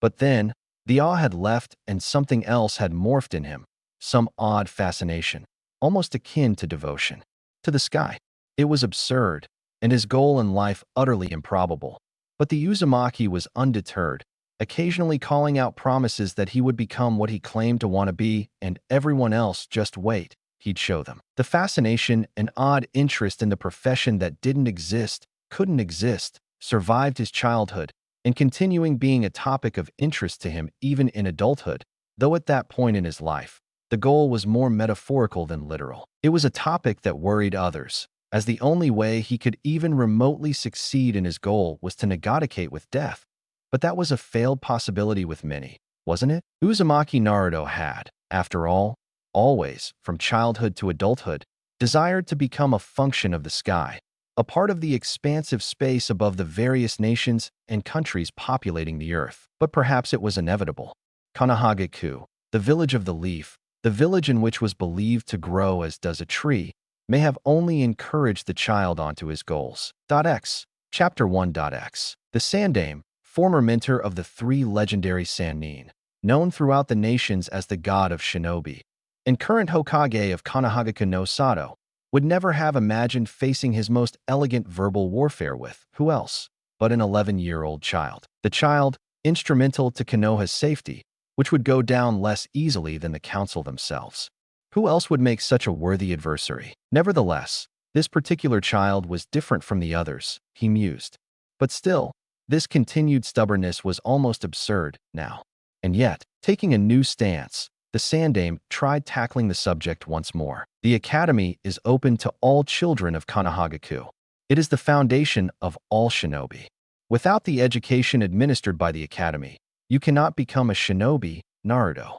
But then, the awe had left and something else had morphed in him, some odd fascination, almost akin to devotion. To the sky. It was absurd, and his goal in life utterly improbable. But the Uzumaki was undeterred, occasionally calling out promises that he would become what he claimed to want to be, and everyone else just wait, he'd show them. The fascination and odd interest in the profession that didn't exist, couldn't exist, survived his childhood, and continuing being a topic of interest to him even in adulthood, though at that point in his life, the goal was more metaphorical than literal. It was a topic that worried others, as the only way he could even remotely succeed in his goal was to negotiate with death. But that was a failed possibility with many, wasn't it? Uzumaki Naruto had, after all, always, from childhood to adulthood, desired to become a function of the sky, a part of the expansive space above the various nations and countries populating the earth. But perhaps it was inevitable. Konohagaku, the village of the leaf, the village in which was believed to grow as does a tree, may have only encouraged the child onto his goals. X. Chapter 1.x. The Sandaime, former mentor of the three legendary Sannin, known throughout the nations as the god of shinobi, and current Hokage of Konohagaku no Sato, would never have imagined facing his most elegant verbal warfare with, who else, but an 11-year-old child. The child, instrumental to Konoha's safety, which would go down less easily than the council themselves. Who else would make such a worthy adversary? Nevertheless, this particular child was different from the others, he mused. But still, this continued stubbornness was almost absurd now. And yet, taking a new stance, the Sandaime tried tackling the subject once more. The academy is open to all children of Konohagaku. It is the foundation of all shinobi. Without the education administered by the academy, you cannot become a shinobi, Naruto.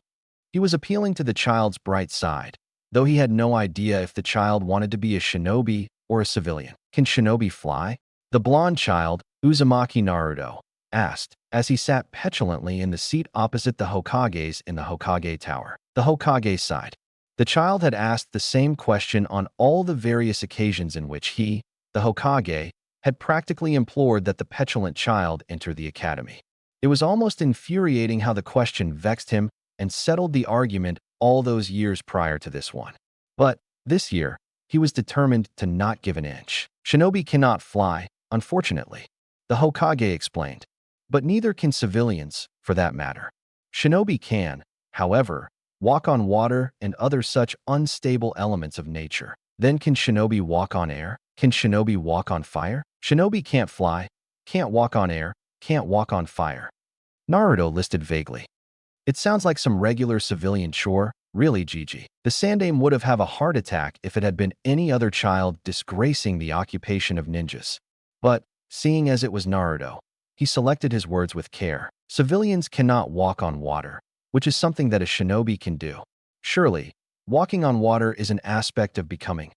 He was appealing to the child's bright side, though he had no idea if the child wanted to be a shinobi or a civilian. Can shinobi fly? The blonde child, Uzumaki Naruto, asked, as he sat petulantly in the seat opposite the Hokages in the Hokage Tower. The Hokage sighed. The child had asked the same question on all the various occasions in which he, the Hokage, had practically implored that the petulant child enter the academy. It was almost infuriating how the question vexed him and settled the argument all those years prior to this one. But this year, he was determined to not give an inch. Shinobi cannot fly, unfortunately, the Hokage explained. But neither can civilians, for that matter. Shinobi can, however, walk on water and other such unstable elements of nature. Then can shinobi walk on air? Can shinobi walk on fire? Shinobi can't fly, can't walk on air, can't walk on fire. Naruto listed vaguely. It sounds like some regular civilian chore, really, Gigi. The Sandaime would have a heart attack if it had been any other child disgracing the occupation of ninjas. But, seeing as it was Naruto, he selected his words with care. Civilians cannot walk on water, which is something that a shinobi can do. Surely, walking on water is an aspect of becoming.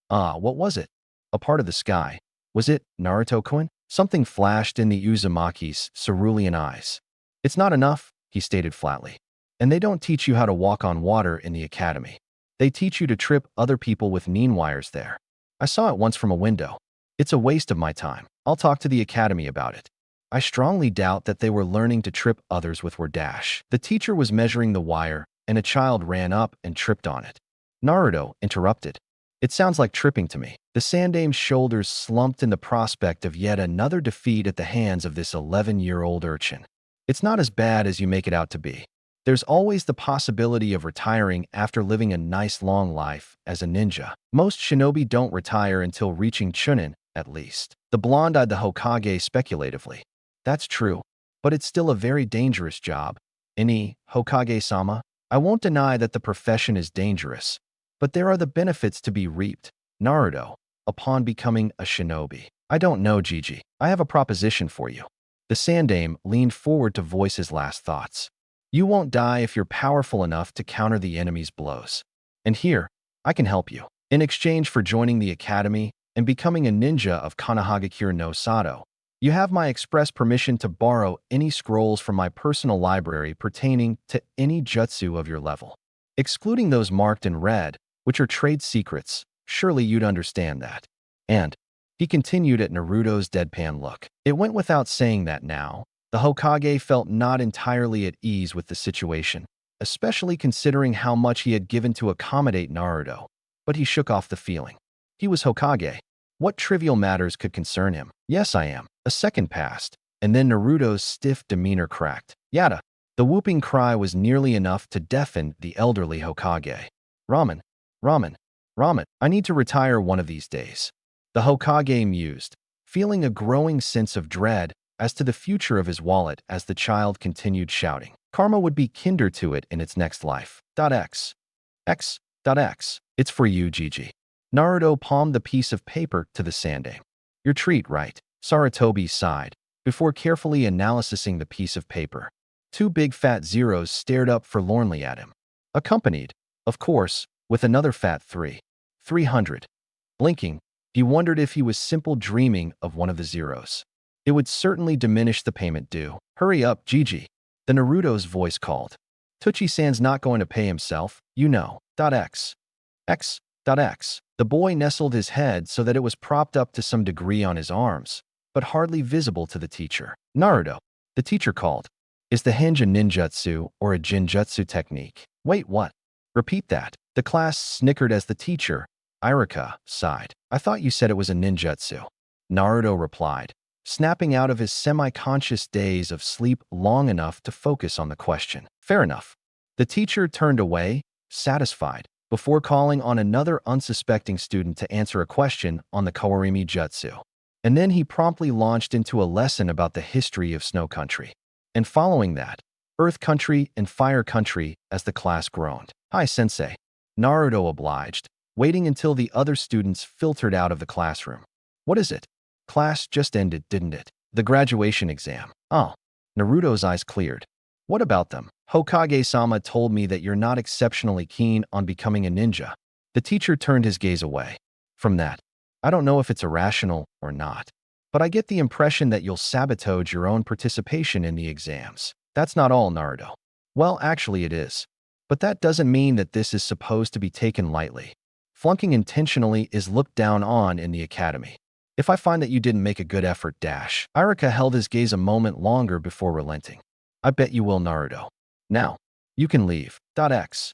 What was it? A part of the sky. Was it, Naruto-kun? Something flashed in the Uzumaki's cerulean eyes. It's not enough, he stated flatly. And they don't teach you how to walk on water in the academy. They teach you to trip other people with nin wires there. I saw it once from a window. It's a waste of my time. I'll talk to the academy about it. I strongly doubt that they were learning to trip others with were dash. The teacher was measuring the wire, and a child ran up and tripped on it. Naruto interrupted. It sounds like tripping to me. The Sandaime's shoulders slumped in the prospect of yet another defeat at the hands of this 11-year-old urchin. It's not as bad as you make it out to be. There's always the possibility of retiring after living a nice long life as a ninja. Most shinobi don't retire until reaching Chunin, at least. The blonde-eyed the Hokage speculatively. That's true, but it's still a very dangerous job. Hokage-sama, I won't deny that the profession is dangerous, but there are the benefits to be reaped, Naruto, upon becoming a shinobi. I don't know, Gigi. I have a proposition for you. The Sandaime leaned forward to voice his last thoughts. You won't die if you're powerful enough to counter the enemy's blows. And here, I can help you. In exchange for joining the academy and becoming a ninja of Konohagaku no Sato, you have my express permission to borrow any scrolls from my personal library pertaining to any jutsu of your level. Excluding those marked in red, which are trade secrets, surely you'd understand that. And, he continued at Naruto's deadpan look. It went without saying that now, The Hokage felt not entirely at ease with the situation, especially considering how much he had given to accommodate Naruto. But he shook off the feeling. He was Hokage. What trivial matters could concern him? Yes, I am. A second passed, and then Naruto's stiff demeanor cracked. Yada. The whooping cry was nearly enough to deafen the elderly Hokage. Ramen, ramen, ramen. I need to retire one of these days. The Hokage mused, feeling a growing sense of dread as to the future of his wallet as the child continued shouting. Karma would be kinder to it in its next life. X. X. X. It's for you, Gigi. Naruto palmed the piece of paper to the sandaime. Your treat, right? Sarutobi sighed, before carefully analyzing the piece of paper. Two big fat zeros stared up forlornly at him, accompanied, of course, with another fat 300. Blinking, he wondered if he was simply dreaming of one of the zeros. It would certainly diminish the payment due. Hurry up, Gigi. The Naruto's voice called. Tsuchi-san's not going to pay himself, you know. X. X. The boy nestled his head so that it was propped up to some degree on his arms, but hardly visible to the teacher. Naruto, the teacher called. Is the henge a ninjutsu or a jinjutsu technique? Wait, what? Repeat that. The class snickered as the teacher, Irika, sighed. I thought you said it was a ninjutsu. Naruto replied, snapping out of his semi-conscious daze of sleep long enough to focus on the question. Fair enough. The teacher turned away, satisfied, before calling on another unsuspecting student to answer a question on the Kawarimi Jutsu. And then he promptly launched into a lesson about the history of Snow Country. And following that, Earth Country and Fire Country as the class groaned. Hi, Sensei. Naruto obliged, waiting until the other students filtered out of the classroom. What is it? Class just ended, didn't it? The graduation exam. Oh. Naruto's eyes cleared. What about them? Hokage-sama told me that you're not exceptionally keen on becoming a ninja. The teacher turned his gaze away. From that, I don't know if it's irrational or not, but I get the impression that you'll sabotage your own participation in the exams. That's not all, Naruto. Well, actually it is. But that doesn't mean that this is supposed to be taken lightly. Flunking intentionally is looked down on in the academy. If I find that you didn't make a good effort, Irika held his gaze a moment longer before relenting. I bet you will, Naruto. Now, you can leave. X.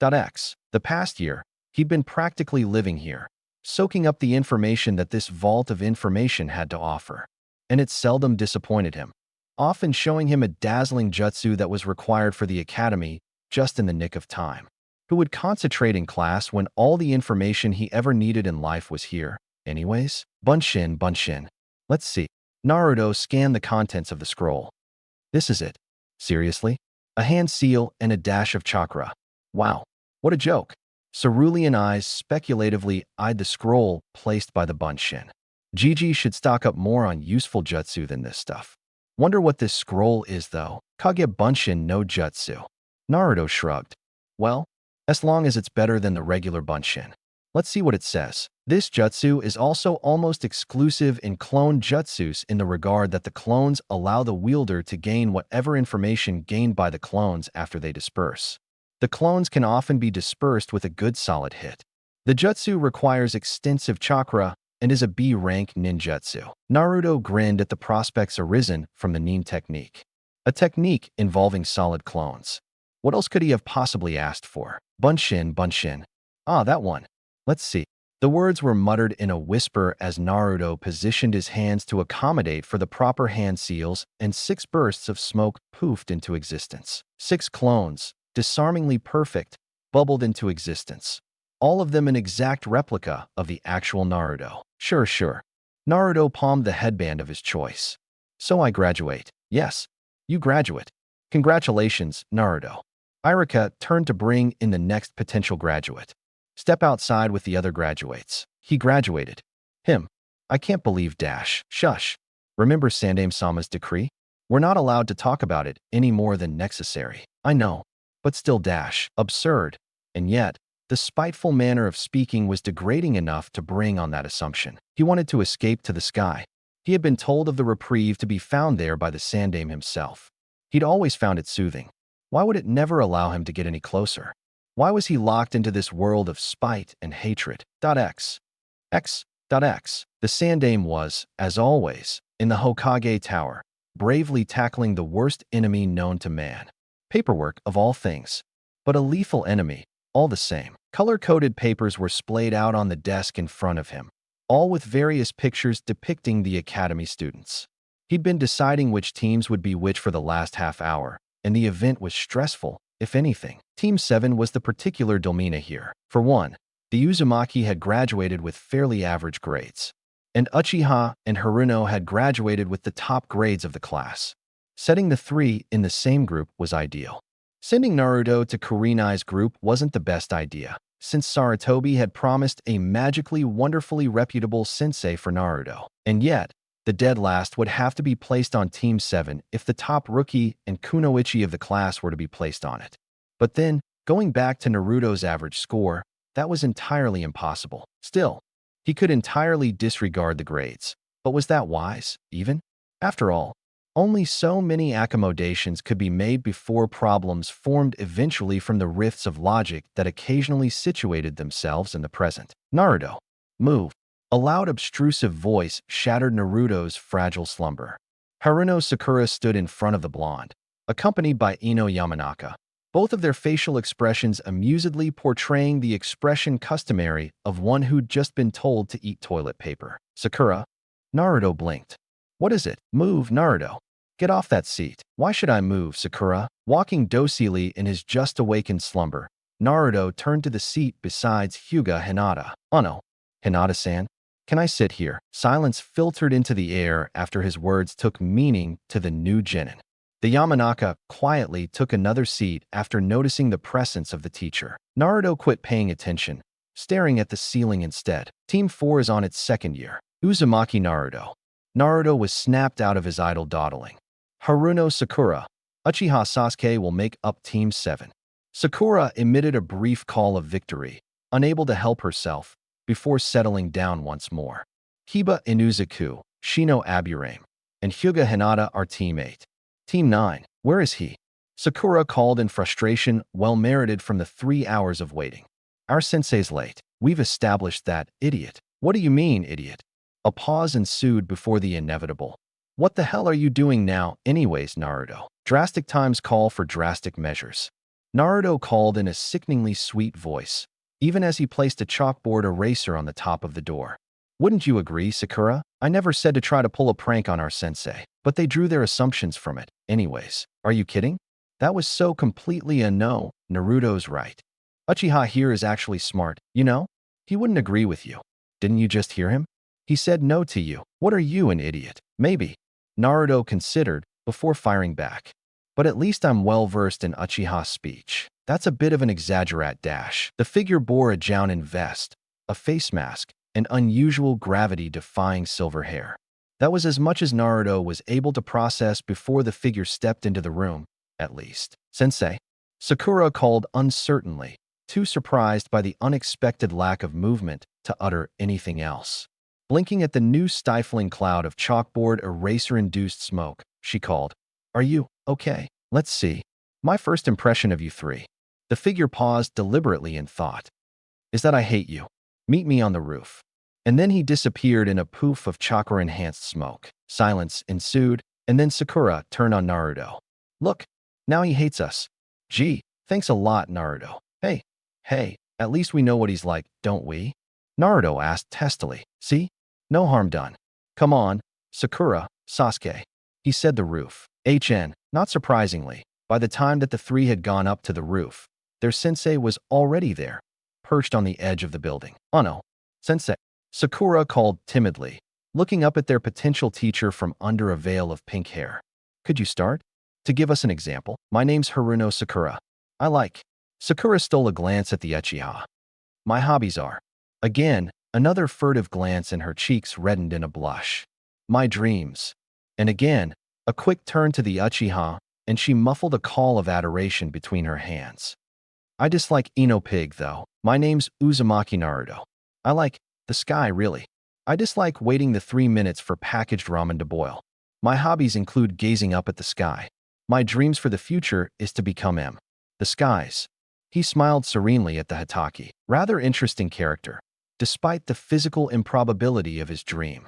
The past year, he'd been practically living here, soaking up the information that this vault of information had to offer. And it seldom disappointed him, often showing him a dazzling jutsu that was required for the academy just in the nick of time. Who would concentrate in class when all the information he ever needed in life was here? Anyways, Bunshin. Let's see. Naruto scanned the contents of the scroll. This is it. Seriously? A hand seal and a dash of chakra. Wow, what a joke. Cerulean eyes speculatively eyed the scroll placed by the Bunshin. Gigi should stock up more on useful jutsu than this stuff. Wonder what this scroll is, though. Kage Bunshin no Jutsu. Naruto shrugged. Well, as long as it's better than the regular Bunshin. Let's see what it says. This jutsu is also almost exclusive in clone jutsus in the regard that the clones allow the wielder to gain whatever information gained by the clones after they disperse. The clones can often be dispersed with a good solid hit. The jutsu requires extensive chakra and is a B-rank ninjutsu. Naruto grinned at the prospects arisen from the nin technique. A technique involving solid clones. What else could he have possibly asked for? Bunshin. Ah, that one. Let's see. The words were muttered in a whisper as Naruto positioned his hands to accommodate for the proper hand seals, and 6 bursts of smoke poofed into existence. 6 clones, disarmingly perfect, bubbled into existence. All of them an exact replica of the actual Naruto. Sure. Naruto palmed the headband of his choice. So I graduate. Yes, you graduate. Congratulations, Naruto. Irika turned to bring in the next potential graduate. Step outside with the other graduates. He graduated. Him. I can't believe Shush. Remember Sandaime-sama's decree? We're not allowed to talk about it any more than necessary. I know. But still absurd. And yet, the spiteful manner of speaking was degrading enough to bring on that assumption. He wanted to escape to the sky. He had been told of the reprieve to be found there by the Sandaime himself. He'd always found it soothing. Why would it never allow him to get any closer? Why was he locked into this world of spite and hatred? X. The Sandaime was, as always, in the Hokage Tower, bravely tackling the worst enemy known to man. Paperwork, of all things. But a lethal enemy, all the same. Color-coded papers were splayed out on the desk in front of him, all with various pictures depicting the academy students. He'd been deciding which teams would be which for the last half hour, and the event was stressful, if anything. Team 7 was the particular domina here. For one, the Uzumaki had graduated with fairly average grades, and Uchiha and Haruno had graduated with the top grades of the class. Setting the three in the same group was ideal. Sending Naruto to Kurenai's group wasn't the best idea, since Sarutobi had promised a magically wonderfully reputable sensei for Naruto. And yet, the dead last would have to be placed on Team 7 if the top rookie and kunoichi of the class were to be placed on it. But then, going back to Naruto's average score, that was entirely impossible. Still, he could entirely disregard the grades. But was that wise, even? After all, only so many accommodations could be made before problems formed eventually from the rifts of logic that occasionally situated themselves in the present. Naruto, move. A loud, obtrusive voice shattered Naruto's fragile slumber. Haruno Sakura stood in front of the blonde, accompanied by Ino Yamanaka, both of their facial expressions amusedly portraying the expression customary of one who'd just been told to eat toilet paper. Sakura? Naruto blinked. What is it? Move, Naruto. Get off that seat. Why should I move, Sakura? Walking docilely in his just-awakened slumber, Naruto turned to the seat beside Hyuga Hinata. Oh no. Hinata-san? Can I sit here? Silence filtered into the air after his words took meaning to the new genin. The Yamanaka quietly took another seat after noticing the presence of the teacher. Naruto quit paying attention, staring at the ceiling instead. Team 4 is on its second year. Uzumaki Naruto. Naruto was snapped out of his idle dawdling. Haruno Sakura. Uchiha Sasuke will make up Team 7. Sakura emitted a brief call of victory, unable to help herself, before settling down once more. Hiba Inuzuku, Shino Aburame, and Hyuga Hinata are Team 8. Team 9, where is he? Sakura called in frustration, well merited from the 3 hours of waiting. Our sensei's late. We've established that, idiot. What do you mean, idiot? A pause ensued before the inevitable. What the hell are you doing now, anyways, Naruto? Drastic times call for drastic measures. Naruto called in a sickeningly sweet voice, even as he placed a chalkboard eraser on the top of the door. Wouldn't you agree, Sakura? I never said to try to pull a prank on our sensei, but they drew their assumptions from it. Anyways, are you kidding? That was so completely a no. Naruto's right. Uchiha here is actually smart, you know? He wouldn't agree with you. Didn't you just hear him? He said no to you. What are you, an idiot? Maybe. Naruto considered before firing back. But at least I'm well-versed in Uchiha's speech. That's a bit of an exaggerate dash. The figure bore a jounin vest, a face mask, and unusual gravity-defying silver hair. That was as much as Naruto was able to process before the figure stepped into the room, at least. Sensei? Sakura called uncertainly, too surprised by the unexpected lack of movement to utter anything else. Blinking at the new stifling cloud of chalkboard eraser-induced smoke, she called, Are you okay? Let's see. My first impression of you three. The figure paused deliberately in thought. Is that I hate you. Meet me on the roof. And then he disappeared in a poof of chakra-enhanced smoke. Silence ensued, and then Sakura turned on Naruto. Look, now he hates us. Gee, thanks a lot, Naruto. Hey, at least we know what he's like, don't we? Naruto asked testily. See? No harm done. Come on, Sakura, Sasuke. He said the roof. Not surprisingly, by the time that the three had gone up to the roof, their sensei was already there, perched on the edge of the building. Oh no, sensei. Sakura called timidly, looking up at their potential teacher from under a veil of pink hair. Could you start? To give us an example, my name's Haruno Sakura. I like. Sakura stole a glance at the Uchiha. My hobbies are. Again, another furtive glance and her cheeks reddened in a blush. My dreams. And again, a quick turn to the Uchiha, and she muffled a call of adoration between her hands. I dislike Ino Pig, though. My name's Uzumaki Naruto. I like the sky, really. I dislike waiting the 3 minutes for packaged ramen to boil. My hobbies include gazing up at the sky. My dreams for the future is to become the skies. He smiled serenely at the Hitaki, rather interesting character, despite the physical improbability of his dream.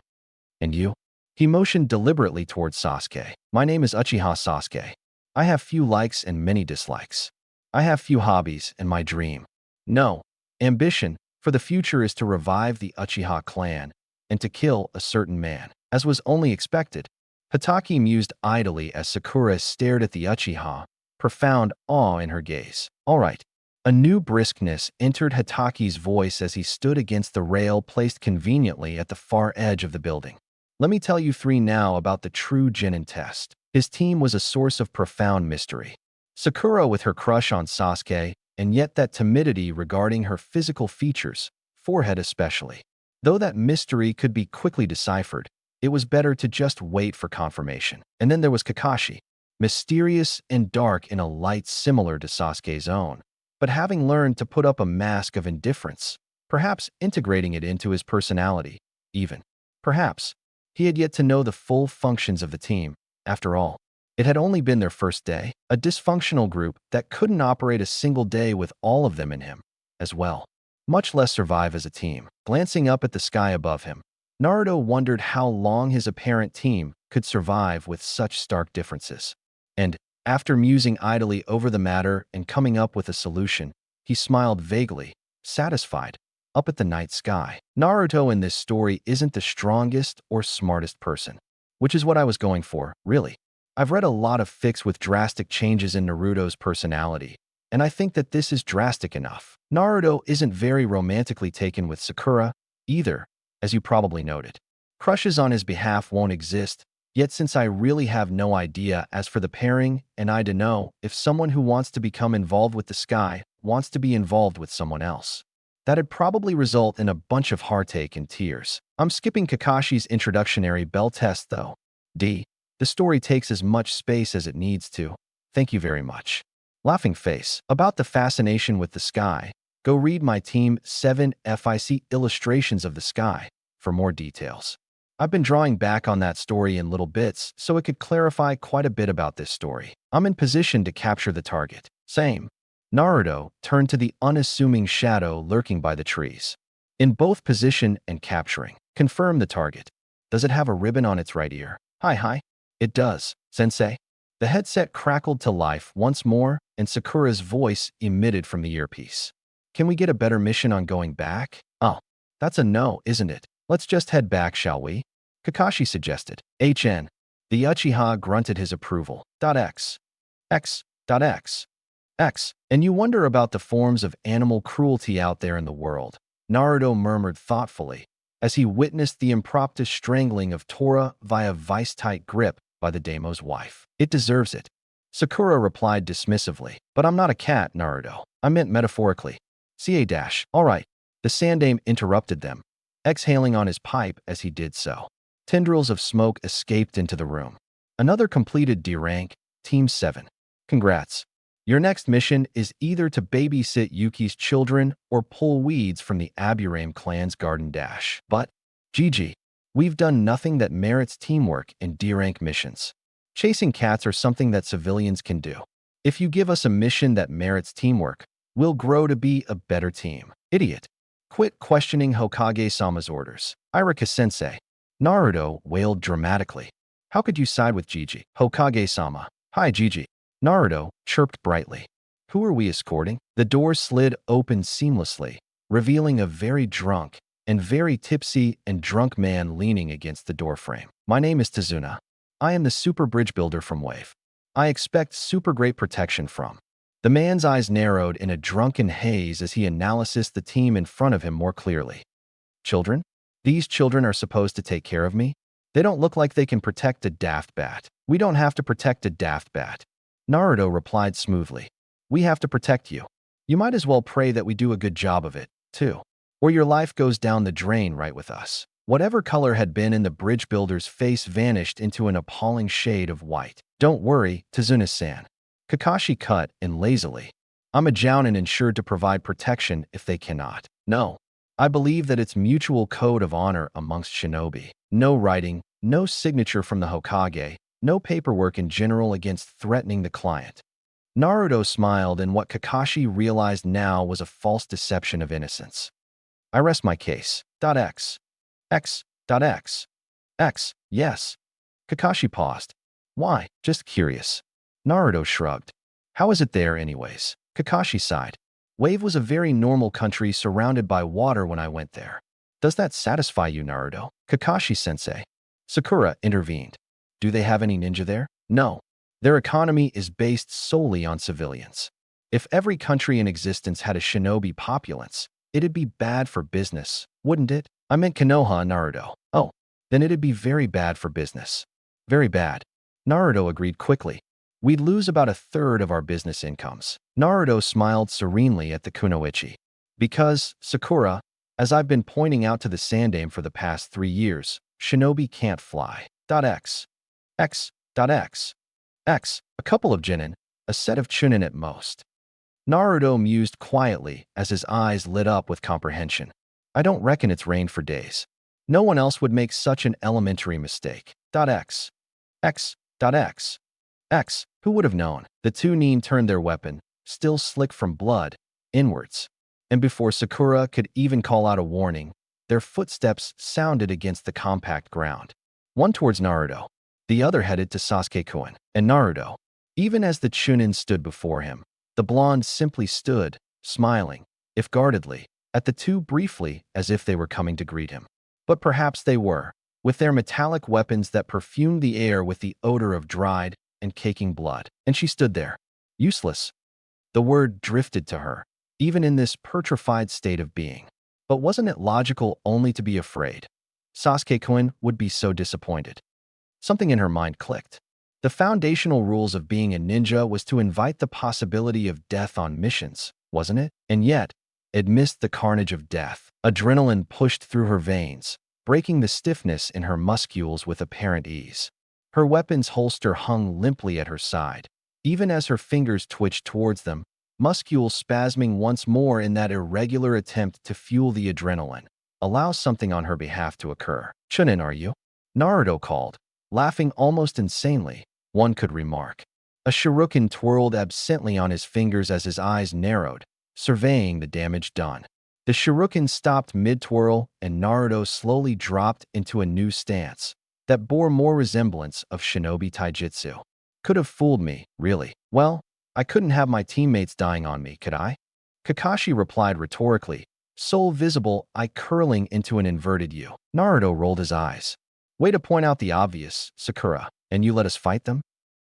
And you? He motioned deliberately towards Sasuke. My name is Uchiha Sasuke. I have few likes and many dislikes. I have few hobbies, and my dream, no, ambition, for the future is to revive the Uchiha clan and to kill a certain man. As was only expected, Hatake mused idly as Sakura stared at the Uchiha, profound awe in her gaze. All right. A new briskness entered Hatake's voice as he stood against the rail placed conveniently at the far edge of the building. Let me tell you three now about the true Chunin test. His team was a source of profound mystery. Sakura with her crush on Sasuke, and yet that timidity regarding her physical features, forehead especially. Though that mystery could be quickly deciphered, it was better to just wait for confirmation. And then there was Kakashi, mysterious and dark in a light similar to Sasuke's own, but having learned to put up a mask of indifference, perhaps integrating it into his personality, even. Perhaps he had yet to know the full functions of the team. After all, it had only been their first day, a dysfunctional group that couldn't operate a single day with all of them in him as well, much less survive as a team. Glancing up at the sky above him, Naruto wondered how long his apparent team could survive with such stark differences. And, after musing idly over the matter and coming up with a solution, he smiled vaguely, satisfied, up at the night sky. Naruto in this story isn't the strongest or smartest person, which is what I was going for, really. I've read a lot of fics with drastic changes in Naruto's personality, and I think that this is drastic enough. Naruto isn't very romantically taken with Sakura, either, as you probably noted. Crushes on his behalf won't exist, yet since I really have no idea as for the pairing, and I don't know if someone who wants to become involved with the sky wants to be involved with someone else. That'd probably result in a bunch of heartache and tears. I'm skipping Kakashi's introductory bell test though. The story takes as much space as it needs to. Thank you very much. Laughing face. About the fascination with the sky, go read my Team 7 FIC illustrations of the sky for more details. I've been drawing back on that story in little bits so it could clarify quite a bit about this story. I'm in position to capture the target. Same. Naruto turned to the unassuming shadow lurking by the trees. In both position and capturing. Confirm the target. Does it have a ribbon on its right ear? Hi. It does, sensei. The headset crackled to life once more, and Sakura's voice emitted from the earpiece. Can we get a better mission on going back? Oh, that's a no, isn't it? Let's just head back, shall we? Kakashi suggested. HN. The Uchiha grunted his approval. X. And you wonder about the forms of animal cruelty out there in the world, Naruto murmured thoughtfully, as he witnessed the impromptu strangling of Tora via vice-tight grip by the daimo's wife. It deserves it. Sakura replied dismissively. But I'm not a cat, Naruto. I meant metaphorically. All right. The Sandame interrupted them, exhaling on his pipe as he did so. Tendrils of smoke escaped into the room. Another completed D rank, Team 7. Congrats. Your next mission is either to babysit Yuki's children or pull weeds from the Aburame clan's garden dash. But, GG, we've done nothing that merits teamwork in D-rank missions. Chasing cats are something that civilians can do. If you give us a mission that merits teamwork, we'll grow to be a better team. Idiot. Quit questioning Hokage-sama's orders. Irika-sensei. Naruto wailed dramatically. How could you side with Gigi? Hokage-sama. Hi, Gigi. Naruto chirped brightly. Who are we escorting? The door slid open seamlessly, revealing a very drunk and very tipsy and drunk man leaning against the doorframe. My name is Tazuna. I am the super bridge builder from Wave. I expect super great protection from. The man's eyes narrowed in a drunken haze as he analysed the team in front of him more clearly. Children? These children are supposed to take care of me? They don't look like they can protect a daft bat. We don't have to protect a daft bat. Naruto replied smoothly. We have to protect you. You might as well pray that we do a good job of it, too. Or your life goes down the drain right with us. Whatever color had been in the bridge builder's face vanished into an appalling shade of white. Don't worry, Tazuna-san. Kakashi cut in lazily. I'm a jounin insured to provide protection if they cannot. No. I believe that it's mutual code of honor amongst shinobi. No writing, no signature from the Hokage, no paperwork in general against threatening the client. Naruto smiled in what Kakashi realized now was a false deception of innocence. I rest my case. X. Yes. Kakashi paused. Why? Just curious. Naruto shrugged. How is it there anyways? Kakashi sighed. Wave was a very normal country surrounded by water when I went there. Does that satisfy you, Naruto? Kakashi-sensei. Sakura intervened. Do they have any ninja there? No. Their economy is based solely on civilians. If every country in existence had a shinobi populace, it'd be bad for business, wouldn't it? I meant Konoha, Naruto. Oh, then it'd be very bad for business. Very bad. Naruto agreed quickly. We'd lose about a third of our business incomes. Naruto smiled serenely at the kunoichi. Because, Sakura, as I've been pointing out to the Sandaime for the past 3 years, shinobi can't fly. X. A couple of Chunin, a set of Chunin at most. Naruto mused quietly as his eyes lit up with comprehension. I don't reckon it's rained for days. No one else would make such an elementary mistake. Who would have known? The two Nin turned their weapon, still slick from blood, inwards. And before Sakura could even call out a warning, their footsteps sounded against the compact ground. One towards Naruto, the other headed to Sasuke-kun. And Naruto, even as the Chunin stood before him, the blonde simply stood, smiling, if guardedly, at the two briefly as if they were coming to greet him. But perhaps they were, with their metallic weapons that perfumed the air with the odor of dried and caking blood. And she stood there, useless. The word drifted to her, even in this petrified state of being. But wasn't it logical only to be afraid? Sasuke-kun would be so disappointed. Something in her mind clicked. The foundational rules of being a ninja was to invite the possibility of death on missions, wasn't it? And yet, amidst the carnage of death, adrenaline pushed through her veins, breaking the stiffness in her muscles with apparent ease. Her weapon's holster hung limply at her side, even as her fingers twitched towards them, muscles spasming once more in that irregular attempt to fuel the adrenaline. Allow something on her behalf to occur. Chunin, are you? Naruto called, laughing almost insanely, one could remark. A shuriken twirled absently on his fingers as his eyes narrowed, surveying the damage done. The shuriken stopped mid-twirl and Naruto slowly dropped into a new stance that bore more resemblance of shinobi taijutsu. Could have fooled me, really. Well, I couldn't have my teammates dying on me, could I? Kakashi replied rhetorically, soul visible eye curling into an inverted U. Naruto rolled his eyes. Way to point out the obvious, Sakura. And you let us fight them?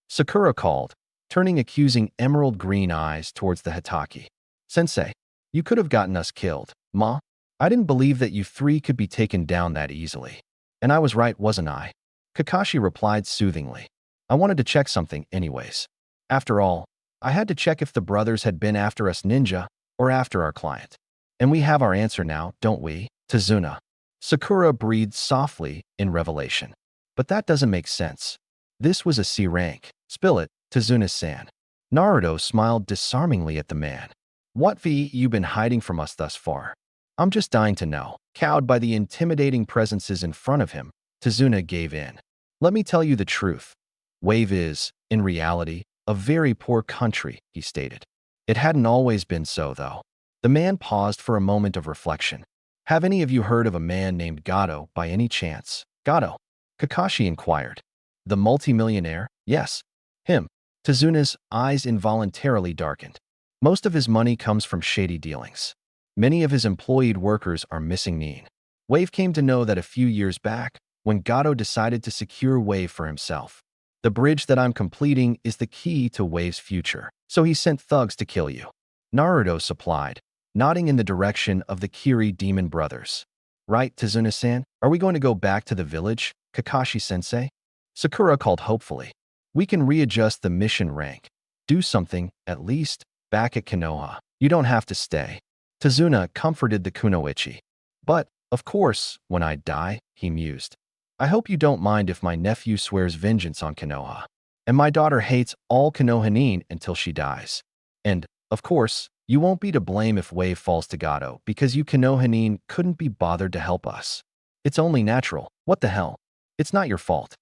Sakura called, turning accusing emerald green eyes towards the Hitaki. Sensei, you could have gotten us killed. Ma, I didn't believe that you three could be taken down that easily. And I was right, wasn't I? Kakashi replied soothingly. I wanted to check something anyways. After all, I had to check if the brothers had been after us ninja or after our client. And we have our answer now, don't we? Tazuna. Sakura breathed softly in revelation. But that doesn't make sense. This was a C rank. Spill it, Tazuna-san. Naruto smiled disarmingly at the man. What you been hiding from us thus far? I'm just dying to know. Cowed by the intimidating presences in front of him, Tazuna gave in. Let me tell you the truth. Wave is, in reality, a very poor country, he stated. It hadn't always been so, though. The man paused for a moment of reflection. Have any of you heard of a man named Gato by any chance? Gato? Kakashi inquired. The multimillionaire? Yes. Him. Tazuna's eyes involuntarily darkened. Most of his money comes from shady dealings. Many of his employed workers are missing Nin. Wave came to know that a few years back, when Gato decided to secure Wave for himself. The bridge that I'm completing is the key to Wave's future, so he sent thugs to kill you. Naruto supplied, nodding in the direction of the Kiri demon brothers. Right, Tazuna-san? Are we going to go back to the village, Kakashi-sensei? Sakura called hopefully. We can readjust the mission rank. Do something, at least, back at Konoha. You don't have to stay. Tazuna comforted the kunoichi. But, of course, when I die, he mused. I hope you don't mind if my nephew swears vengeance on Konoha. And my daughter hates all Konoha Nin until she dies. And, of course, you won't be to blame if Wave falls to Gato because you Konoha Nin couldn't be bothered to help us. It's only natural. What the hell? It's not your fault.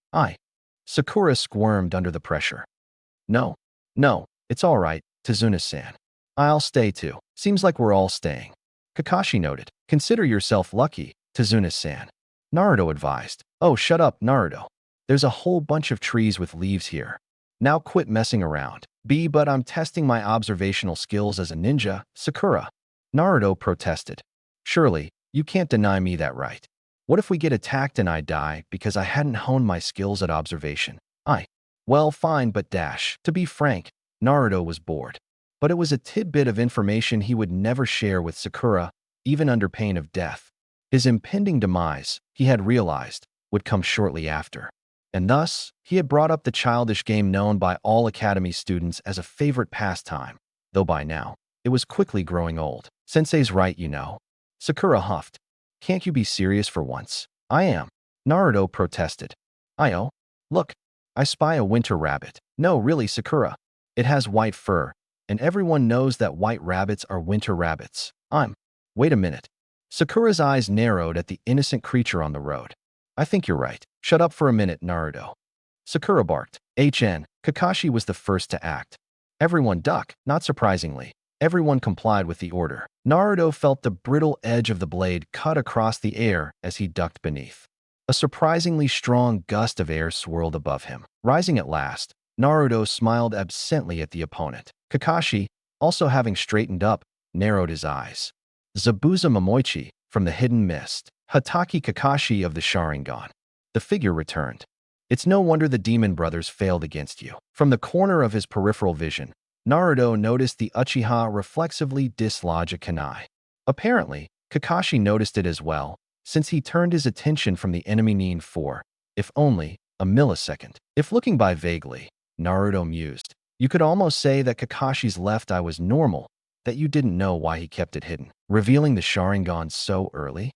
Sakura squirmed under the pressure. No, it's all right, Tazuna-san. I'll stay too. Seems like we're all staying. Kakashi noted. Consider yourself lucky, Tazuna-san. Naruto advised. Oh, shut up, Naruto. There's a whole bunch of trees with leaves here. Now quit messing around. But I'm testing my observational skills as a ninja, Sakura. Naruto protested. Surely, you can't deny me that right. What if we get attacked and I die because I hadn't honed my skills at observation? Well, fine, but dash. To be frank, Naruto was bored. But it was a tidbit of information he would never share with Sakura, even under pain of death. His impending demise, he had realized, would come shortly after. And thus, he had brought up the childish game known by all academy students as a favorite pastime, though by now, it was quickly growing old. Sensei's right, you know. Sakura huffed. Can't you be serious for once? I am. Naruto protested. Look, I spy a winter rabbit. No, really, Sakura. It has white fur, and everyone knows that white rabbits are winter rabbits. Wait a minute. Sakura's eyes narrowed at the innocent creature on the road. I think you're right. Shut up for a minute, Naruto. Sakura barked. Kakashi was the first to act. Everyone duck, not surprisingly. Everyone complied with the order. Naruto felt the brittle edge of the blade cut across the air as he ducked beneath. A surprisingly strong gust of air swirled above him. Rising at last, Naruto smiled absently at the opponent. Kakashi, also having straightened up, narrowed his eyes. Zabuza Momoichi, from the hidden mist. Hatake Kakashi of the Sharingan. The figure returned. It's no wonder the demon brothers failed against you. From the corner of his peripheral vision, Naruto noticed the Uchiha reflexively dislodge a kunai. Apparently, Kakashi noticed it as well, since he turned his attention from the enemy Nin for, if only, a millisecond. If looking by vaguely, Naruto mused, you could almost say that Kakashi's left eye was normal, that you didn't know why he kept it hidden, revealing the Sharingan so early.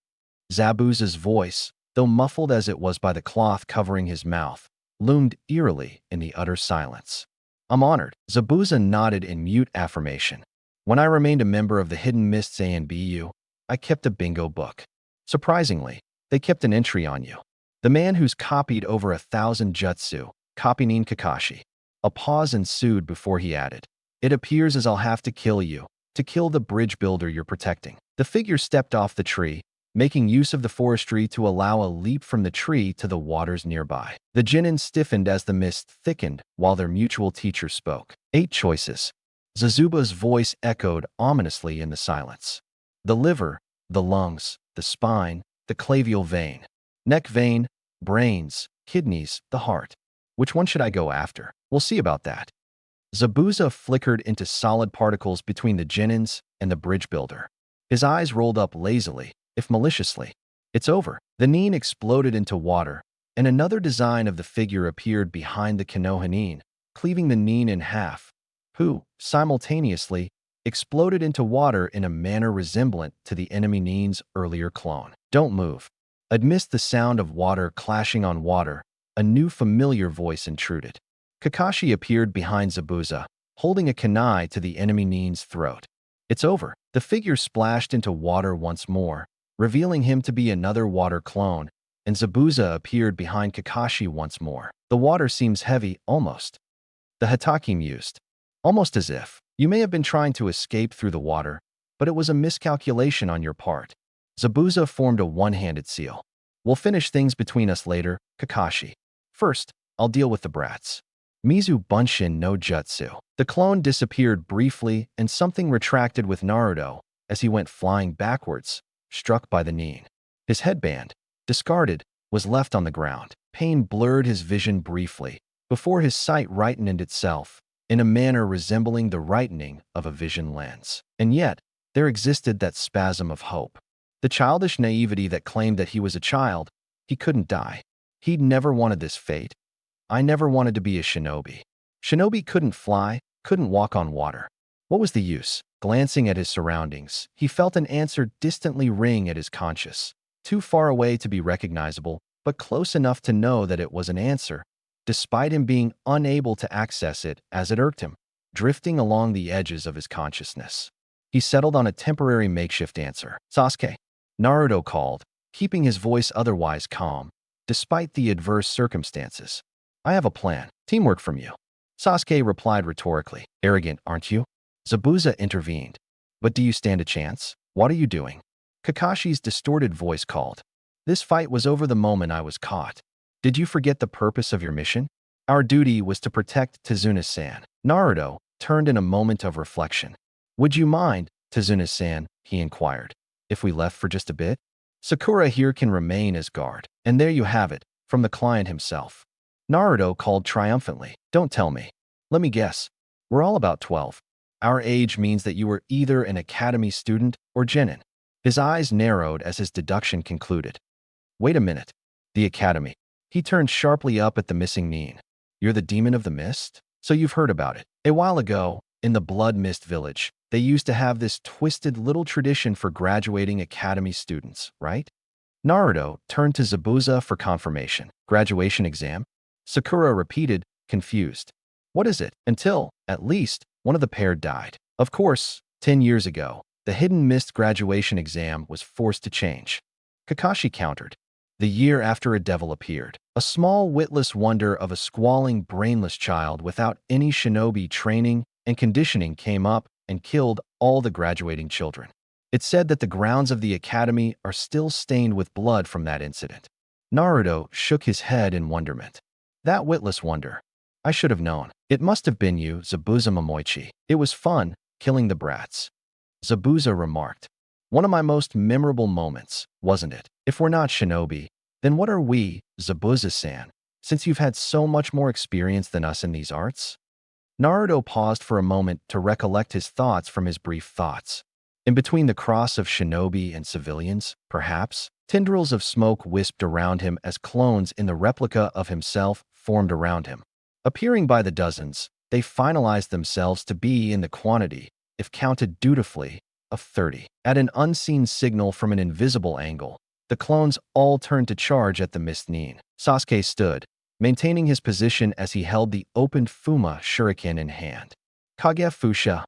Zabuza's voice, though muffled as it was by the cloth covering his mouth, loomed eerily in the utter silence. I'm honored. Zabuza nodded in mute affirmation. When I remained a member of the Hidden Mists ANBU, I kept a bingo book. Surprisingly, they kept an entry on you. The man who's copied over 1,000 jutsu, copying Kakashi. A pause ensued before he added, it appears as I'll have to kill you, to kill the bridge builder you're protecting. The figure stepped off the tree, making use of the forestry to allow a leap from the tree to the waters nearby. The Chunin stiffened as the mist thickened while their mutual teacher spoke. 8 choices. Zabuza's voice echoed ominously in the silence. The liver, the lungs, the spine, the clavial vein, neck vein, brains, kidneys, the heart. Which one should I go after? We'll see about that. Zabuza flickered into solid particles between the Chunins and the bridge builder. His eyes rolled up lazily, if maliciously. It's over. The Nin exploded into water, and another design of the figure appeared behind the Konoha, cleaving the Nin in half, who, simultaneously, exploded into water in a manner resemblant to the enemy Nin's earlier clone. Don't move. Amidst the sound of water clashing on water, a new familiar voice intruded. Kakashi appeared behind Zabuza, holding a kunai to the enemy Nin's throat. It's over. The figure splashed into water once more, revealing him to be another water clone, and Zabuza appeared behind Kakashi once more. The water seems heavy, almost. The Hatake mused. Almost as if. You may have been trying to escape through the water, but it was a miscalculation on your part. Zabuza formed a one-handed seal. We'll finish things between us later, Kakashi. First, I'll deal with the brats. Mizu Bunshin no Jutsu. The clone disappeared briefly and something retracted with Naruto as he went flying backwards, struck by the Nin. His headband, discarded, was left on the ground. Pain blurred his vision briefly, before his sight rightened itself, in a manner resembling the rightening of a vision lens. And yet, there existed that spasm of hope. The childish naivety that claimed that he was a child, he couldn't die. He'd never wanted this fate. I never wanted to be a shinobi. Shinobi couldn't fly, couldn't walk on water. What was the use? Glancing at his surroundings, he felt an answer distantly ring at his conscience. Too far away to be recognizable, but close enough to know that it was an answer, despite him being unable to access it as it irked him, drifting along the edges of his consciousness. He settled on a temporary makeshift answer. Sasuke. Naruto called, keeping his voice otherwise calm, despite the adverse circumstances. I have a plan. Teamwork from you. Sasuke replied rhetorically. Arrogant, aren't you? Zabuza intervened. But do you stand a chance? What are you doing? Kakashi's distorted voice called. This fight was over the moment I was caught. Did you forget the purpose of your mission? Our duty was to protect Tazuna-san. Naruto turned in a moment of reflection. Would you mind, Tazuna-san, he inquired, if we left for just a bit? Sakura here can remain as guard. And there you have it, from the client himself. Naruto called triumphantly. Don't tell me. Let me guess. We're all about 12. Our age means that you were either an academy student or genin. His eyes narrowed as his deduction concluded. Wait a minute. The academy. He turned sharply up at the missing Nin. You're the demon of the mist? So you've heard about it. A while ago, in the Blood Mist village, they used to have this twisted little tradition for graduating academy students, right? Naruto turned to Zabuza for confirmation. Graduation exam? Sakura repeated, confused. What is it? Until, at least, one of the pair died. Of course, 10 years ago, the Hidden Mist graduation exam was forced to change. Kakashi countered. The year after a devil appeared, a small witless wonder of a squalling, brainless child without any shinobi training and conditioning came up and killed all the graduating children. It's said that the grounds of the academy are still stained with blood from that incident. Naruto shook his head in wonderment. That witless wonder. I should have known. It must have been you, Zabuza Momoichi. It was fun, killing the brats. Zabuza remarked. One of my most memorable moments, wasn't it? If we're not shinobi, then what are we, Zabuza-san, since you've had so much more experience than us in these arts? Naruto paused for a moment to recollect his thoughts from his brief thoughts. In between the cross of shinobi and civilians, perhaps, tendrils of smoke wisped around him as clones in the replica of himself formed around him. Appearing by the dozens, they finalized themselves to be in the quantity, if counted dutifully, of 30. At an unseen signal from an invisible angle, the clones all turned to charge at the missed Nin. Sasuke stood, maintaining his position as he held the opened Fuma shuriken in hand. Kage Fusha.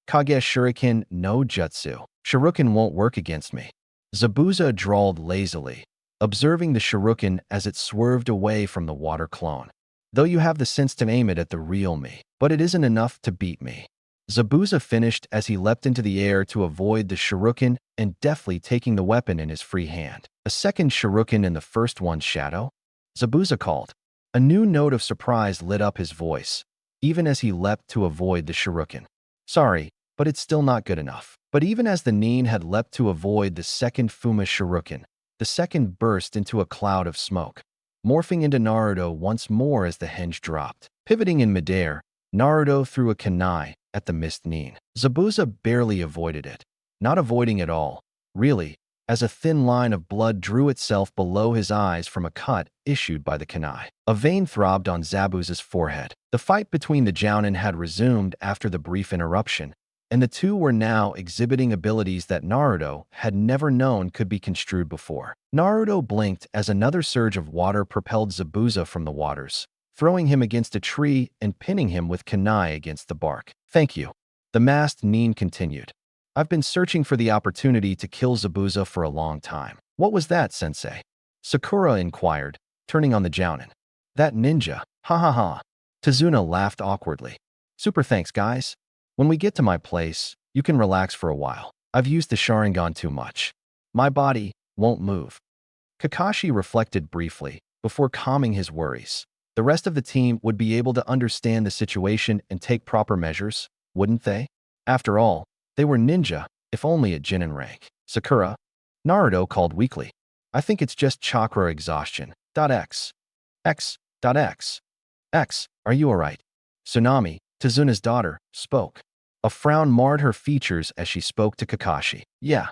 Kage shuriken no jutsu. Shuriken won't work against me. Zabuza drawled lazily, observing the shuriken as it swerved away from the water clone. Though you have the sense to aim it at the real me, but it isn't enough to beat me. Zabuza finished as he leapt into the air to avoid the shuriken and deftly taking the weapon in his free hand. A second shuriken in the first one's shadow? Zabuza called. A new note of surprise lit up his voice, even as he leapt to avoid the shuriken. Sorry, but it's still not good enough. But even as the Nin had leapt to avoid the second Fuma shuriken, the second burst into a cloud of smoke, morphing into Naruto once more as the henge dropped. Pivoting in midair, Naruto threw a kunai at the missed Nin. Zabuza barely avoided it. Not avoiding at all, really, as a thin line of blood drew itself below his eyes from a cut issued by the kunai. A vein throbbed on Zabuza's forehead. The fight between the Jounin had resumed after the brief interruption, and the two were now exhibiting abilities that Naruto had never known could be construed before. Naruto blinked as another surge of water propelled Zabuza from the waters, throwing him against a tree and pinning him with kunai against the bark. Thank you. The masked Nin continued. I've been searching for the opportunity to kill Zabuza for a long time. What was that, sensei? Sakura inquired, turning on the Jounin. That ninja. Ha ha ha. Tazuna laughed awkwardly. Super thanks, guys. When we get to my place, you can relax for a while. I've used the Sharingan too much. My body won't move. Kakashi reflected briefly before calming his worries. The rest of the team would be able to understand the situation and take proper measures, wouldn't they? After all, they were ninja, if only at Genin rank. Sakura. Naruto called weakly. I think it's just chakra exhaustion. X. X. X. X. Are you alright? Tsunami, Tazuna's daughter, spoke. A frown marred her features as she spoke to Kakashi. Yeah.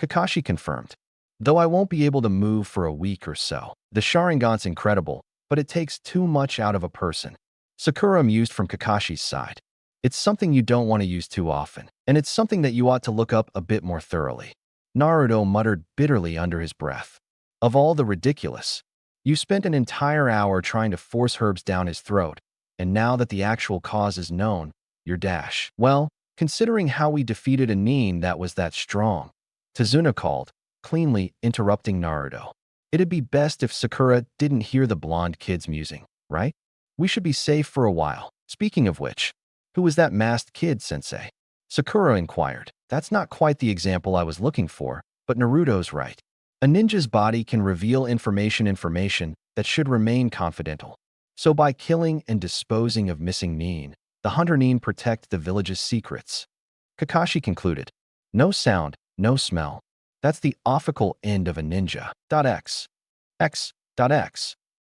Kakashi confirmed. Though I won't be able to move for a week or so. The Sharingan's incredible, but it takes too much out of a person. Sakura mused from Kakashi's side. It's something you don't want to use too often, and it's something that you ought to look up a bit more thoroughly. Naruto muttered bitterly under his breath. Of all the ridiculous. You spent an entire hour trying to force herbs down his throat, and now that the actual cause is known, you're dash. Well, considering how we defeated a Nin that was that strong. Tazuna called, cleanly interrupting Naruto. It'd be best if Sakura didn't hear the blonde kid's musing, right? We should be safe for a while. Speaking of which, who was that masked kid, sensei? Sakura inquired. That's not quite the example I was looking for, but Naruto's right. A ninja's body can reveal information that should remain confidential. So by killing and disposing of missing nin, the hunter nin protect the village's secrets. Kakashi concluded. No sound, no smell. That's the official end of a ninja. X. X. X.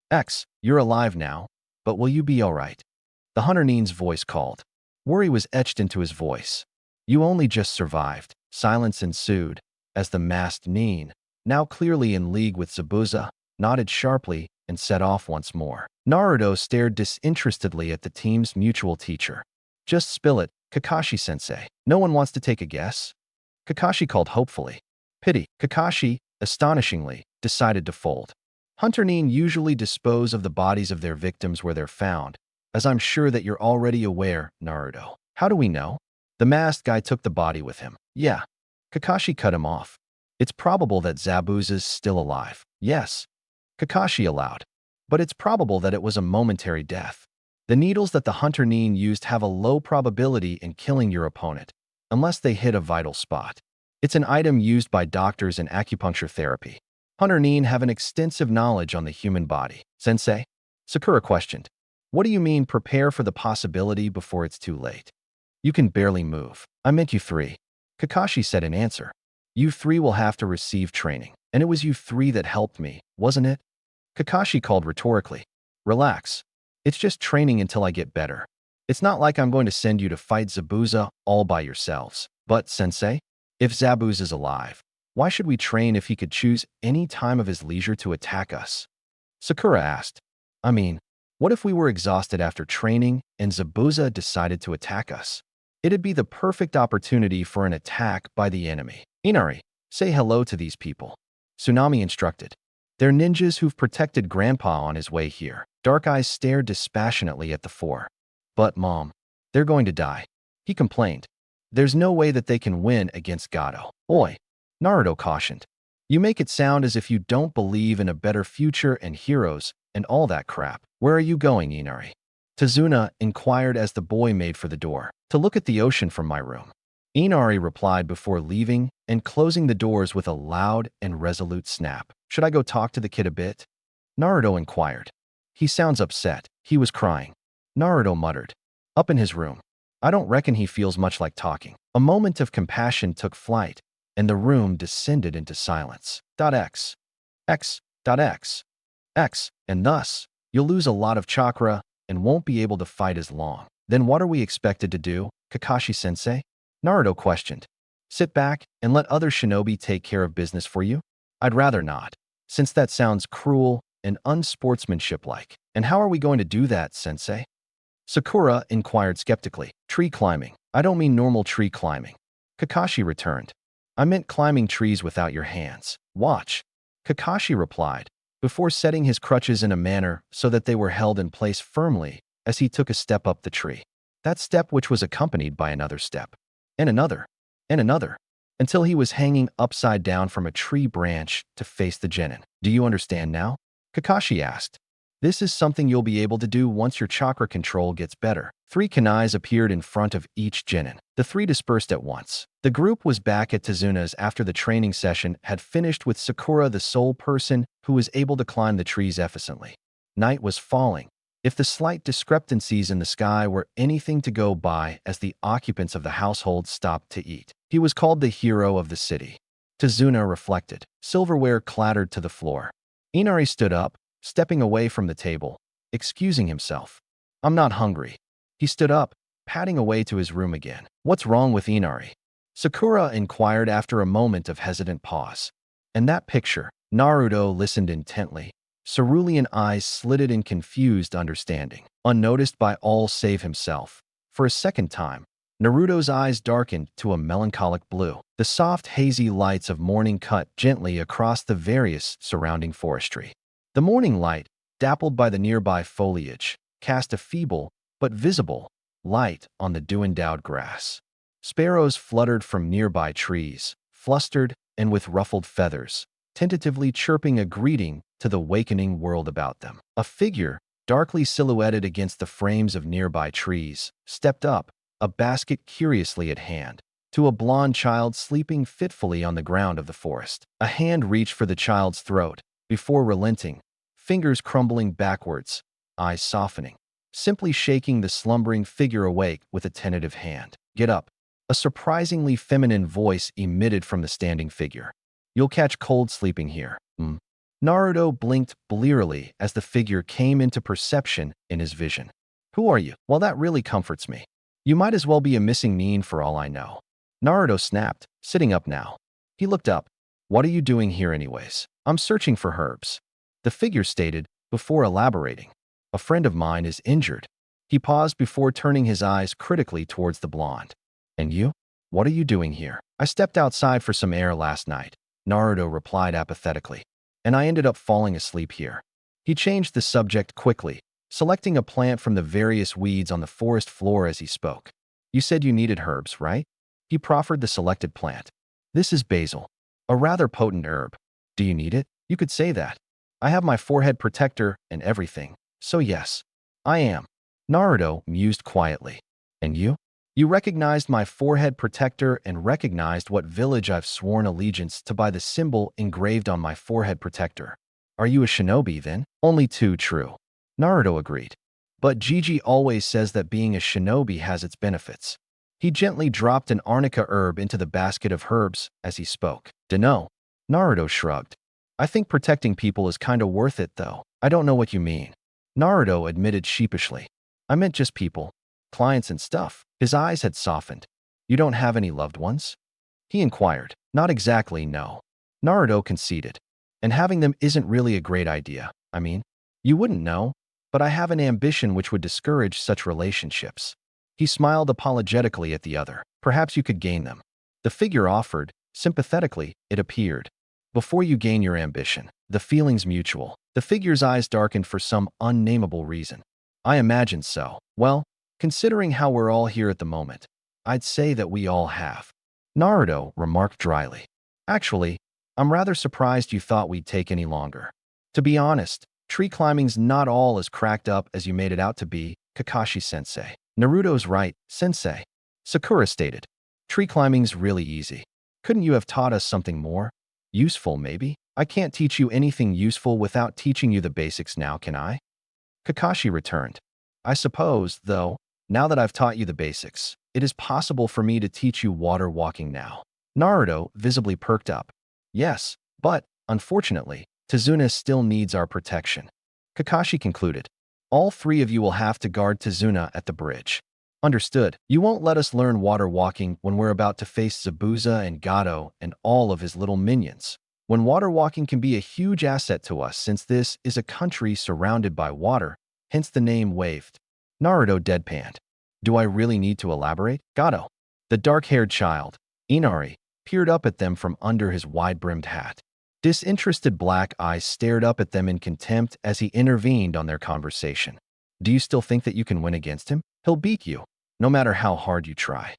X. You're alive now, but will you be alright? The hunter nin's voice called. Worry was etched into his voice. You only just survived. Silence ensued, as the masked nin, now clearly in league with Zabuza, nodded sharply and set off once more. Naruto stared disinterestedly at the team's mutual teacher. Just spill it, Kakashi-sensei. No one wants to take a guess? Kakashi called hopefully. Pity. Kakashi, astonishingly, decided to fold. Hunter nin usually dispose of the bodies of their victims where they're found, as I'm sure that you're already aware, Naruto. How do we know? The masked guy took the body with him. Yeah. Kakashi cut him off. It's probable that Zabuza's still alive. Yes. Kakashi allowed. But it's probable that it was a momentary death. The needles that the hunter nin used have a low probability in killing your opponent, unless they hit a vital spot. It's an item used by doctors in acupuncture therapy. Hunter nin have an extensive knowledge on the human body. Sensei? Sakura questioned. What do you mean prepare for the possibility before it's too late? You can barely move. I meant you three. Kakashi said in answer. You three will have to receive training. And it was you three that helped me, wasn't it? Kakashi called rhetorically. Relax. It's just training until I get better. It's not like I'm going to send you to fight Zabuza all by yourselves. But, sensei, if Zabuza's alive, why should we train if he could choose any time of his leisure to attack us? Sakura asked. I mean, what if we were exhausted after training and Zabuza decided to attack us? It'd be the perfect opportunity for an attack by the enemy. Inari, say hello to these people. Tsunami instructed. They're ninjas who've protected Grandpa on his way here. Dark Eyes stared dispassionately at the four. But, Mom, they're going to die. He complained. There's no way that they can win against Gato. Oi, Naruto cautioned. You make it sound as if you don't believe in a better future and heroes and all that crap. Where are you going, Inari? Tazuna inquired as the boy made for the door. To look at the ocean from my room. Inari replied before leaving and closing the doors with a loud and resolute snap. Should I go talk to the kid a bit? Naruto inquired. He sounds upset. He was crying. Naruto muttered. Up in his room. I don't reckon he feels much like talking. A moment of compassion took flight, and the room descended into silence. X. X. X. X. And thus, you'll lose a lot of chakra and won't be able to fight as long. Then what are we expected to do, Kakashi-sensei? Naruto questioned. Sit back and let other shinobi take care of business for you? I'd rather not, since that sounds cruel and unsportsmanship-like. And how are we going to do that, sensei? Sakura inquired skeptically. Tree climbing. I don't mean normal tree climbing. Kakashi returned. I meant climbing trees without your hands. Watch. Kakashi replied, before setting his crutches in a manner so that they were held in place firmly as he took a step up the tree. That step which was accompanied by another step, and another, until he was hanging upside down from a tree branch to face the genin. Do you understand now? Kakashi asked. This is something you'll be able to do once your chakra control gets better. 3 kunais appeared in front of each genin. The 3 dispersed at once. The group was back at Tazuna's after the training session had finished with Sakura the sole person who was able to climb the trees efficiently. Night was falling. If the slight discrepancies in the sky were anything to go by as the occupants of the household stopped to eat, he was called the hero of the city. Tazuna reflected. Silverware clattered to the floor. Inari stood up, stepping away from the table, excusing himself. I'm not hungry. He stood up, padding away to his room again. What's wrong with Inari? Sakura inquired after a moment of hesitant pause. And that picture, Naruto listened intently. Cerulean eyes slitted in confused understanding, unnoticed by all save himself. For a second time, Naruto's eyes darkened to a melancholic blue. The soft, hazy lights of morning cut gently across the various surrounding forestry. The morning light, dappled by the nearby foliage, cast a feeble but visible light on the dew-endowed grass. Sparrows fluttered from nearby trees, flustered and with ruffled feathers, tentatively chirping a greeting to the wakening world about them. A figure, darkly silhouetted against the frames of nearby trees, stepped up, a basket curiously at hand. to a blonde child sleeping fitfully on the ground of the forest. A hand reached for the child's throat, before relenting, fingers crumbling backwards, eyes softening, simply shaking the slumbering figure awake with a tentative hand. "Get up." A surprisingly feminine voice emitted from the standing figure. "You'll catch cold sleeping here." Naruto blinked blearily as the figure came into perception in his vision. "Who are you?" "Well, that really comforts me. You might as well be a missing nin for all I know." Naruto snapped, sitting up now. He looked up. "What are you doing here anyways?" "I'm searching for herbs," the figure stated, before elaborating. "A friend of mine is injured." He paused before turning his eyes critically towards the blonde. "And you? What are you doing here?" "I stepped outside for some air last night," Naruto replied apathetically, "and I ended up falling asleep here." He changed the subject quickly, selecting a plant from the various weeds on the forest floor as he spoke. "You said you needed herbs, right?" He proffered the selected plant. "This is basil, a rather potent herb. Do you need it?" "You could say that. I have my forehead protector and everything, so yes, I am." Naruto mused quietly. "And you?" "You recognized my forehead protector and recognized what village I've sworn allegiance to by the symbol engraved on my forehead protector. Are you a shinobi then?" "Only too true," Naruto agreed. "But Gigi always says that being a shinobi has its benefits." He gently dropped an arnica herb into the basket of herbs as he spoke. "Dunno." Naruto shrugged. "I think protecting people is kinda worth it though." "I don't know what you mean," Naruto admitted sheepishly. "I meant just people, clients and stuff." His eyes had softened. "You don't have any loved ones?" he inquired. "Not exactly, no," Naruto conceded. "And having them isn't really a great idea. I mean, you wouldn't know, but I have an ambition which would discourage such relationships." He smiled apologetically at the other. "Perhaps you could gain them." The figure offered, sympathetically, it appeared. "Before you gain your ambition, the feeling's mutual." The figure's eyes darkened for some unnameable reason. "I imagine so. Well, considering how we're all here at the moment, I'd say that we all have," Naruto remarked dryly. "Actually, I'm rather surprised you thought we'd take any longer. To be honest, tree climbing's not all as cracked up as you made it out to be, Kakashi-sensei." "Naruto's right, sensei," Sakura stated. "Tree climbing's really easy. Couldn't you have taught us something more? Useful, maybe?" "I can't teach you anything useful without teaching you the basics now, can I?" Kakashi returned. "I suppose, though, now that I've taught you the basics, it is possible for me to teach you water walking now." Naruto visibly perked up. "Yes, but, unfortunately, Tazuna still needs our protection," Kakashi concluded. "All three of you will have to guard Tazuna at the bridge." "Understood. You won't let us learn water walking when we're about to face Zabuza and Gato and all of his little minions. When water walking can be a huge asset to us since this is a country surrounded by water, hence the name waved." Naruto deadpanned. "Do I really need to elaborate?" Gato, the dark-haired child, Inari, peered up at them from under his wide-brimmed hat. Disinterested black eyes stared up at them in contempt as he intervened on their conversation. "Do you still think that you can win against him? He'll beat you, no matter how hard you try,"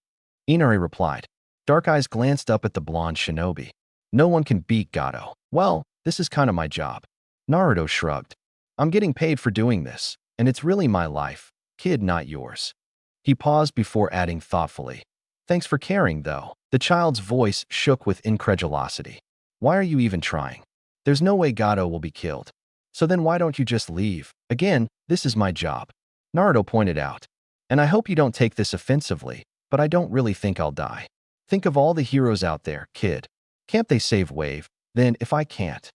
Inari replied. Dark eyes glanced up at the blonde shinobi. "No one can beat Gato." "Well, this is kind of my job." Naruto shrugged. "I'm getting paid for doing this, and it's really my life, kid, not yours." He paused before adding thoughtfully, "Thanks for caring, though." The child's voice shook with incredulosity. "Why are you even trying? There's no way Gato will be killed. So then why don't you just leave?" "Again, this is my job," Naruto pointed out. "And I hope you don't take this offensively, but I don't really think I'll die. Think of all the heroes out there, kid. Can't they save Wave? Then if I can't?"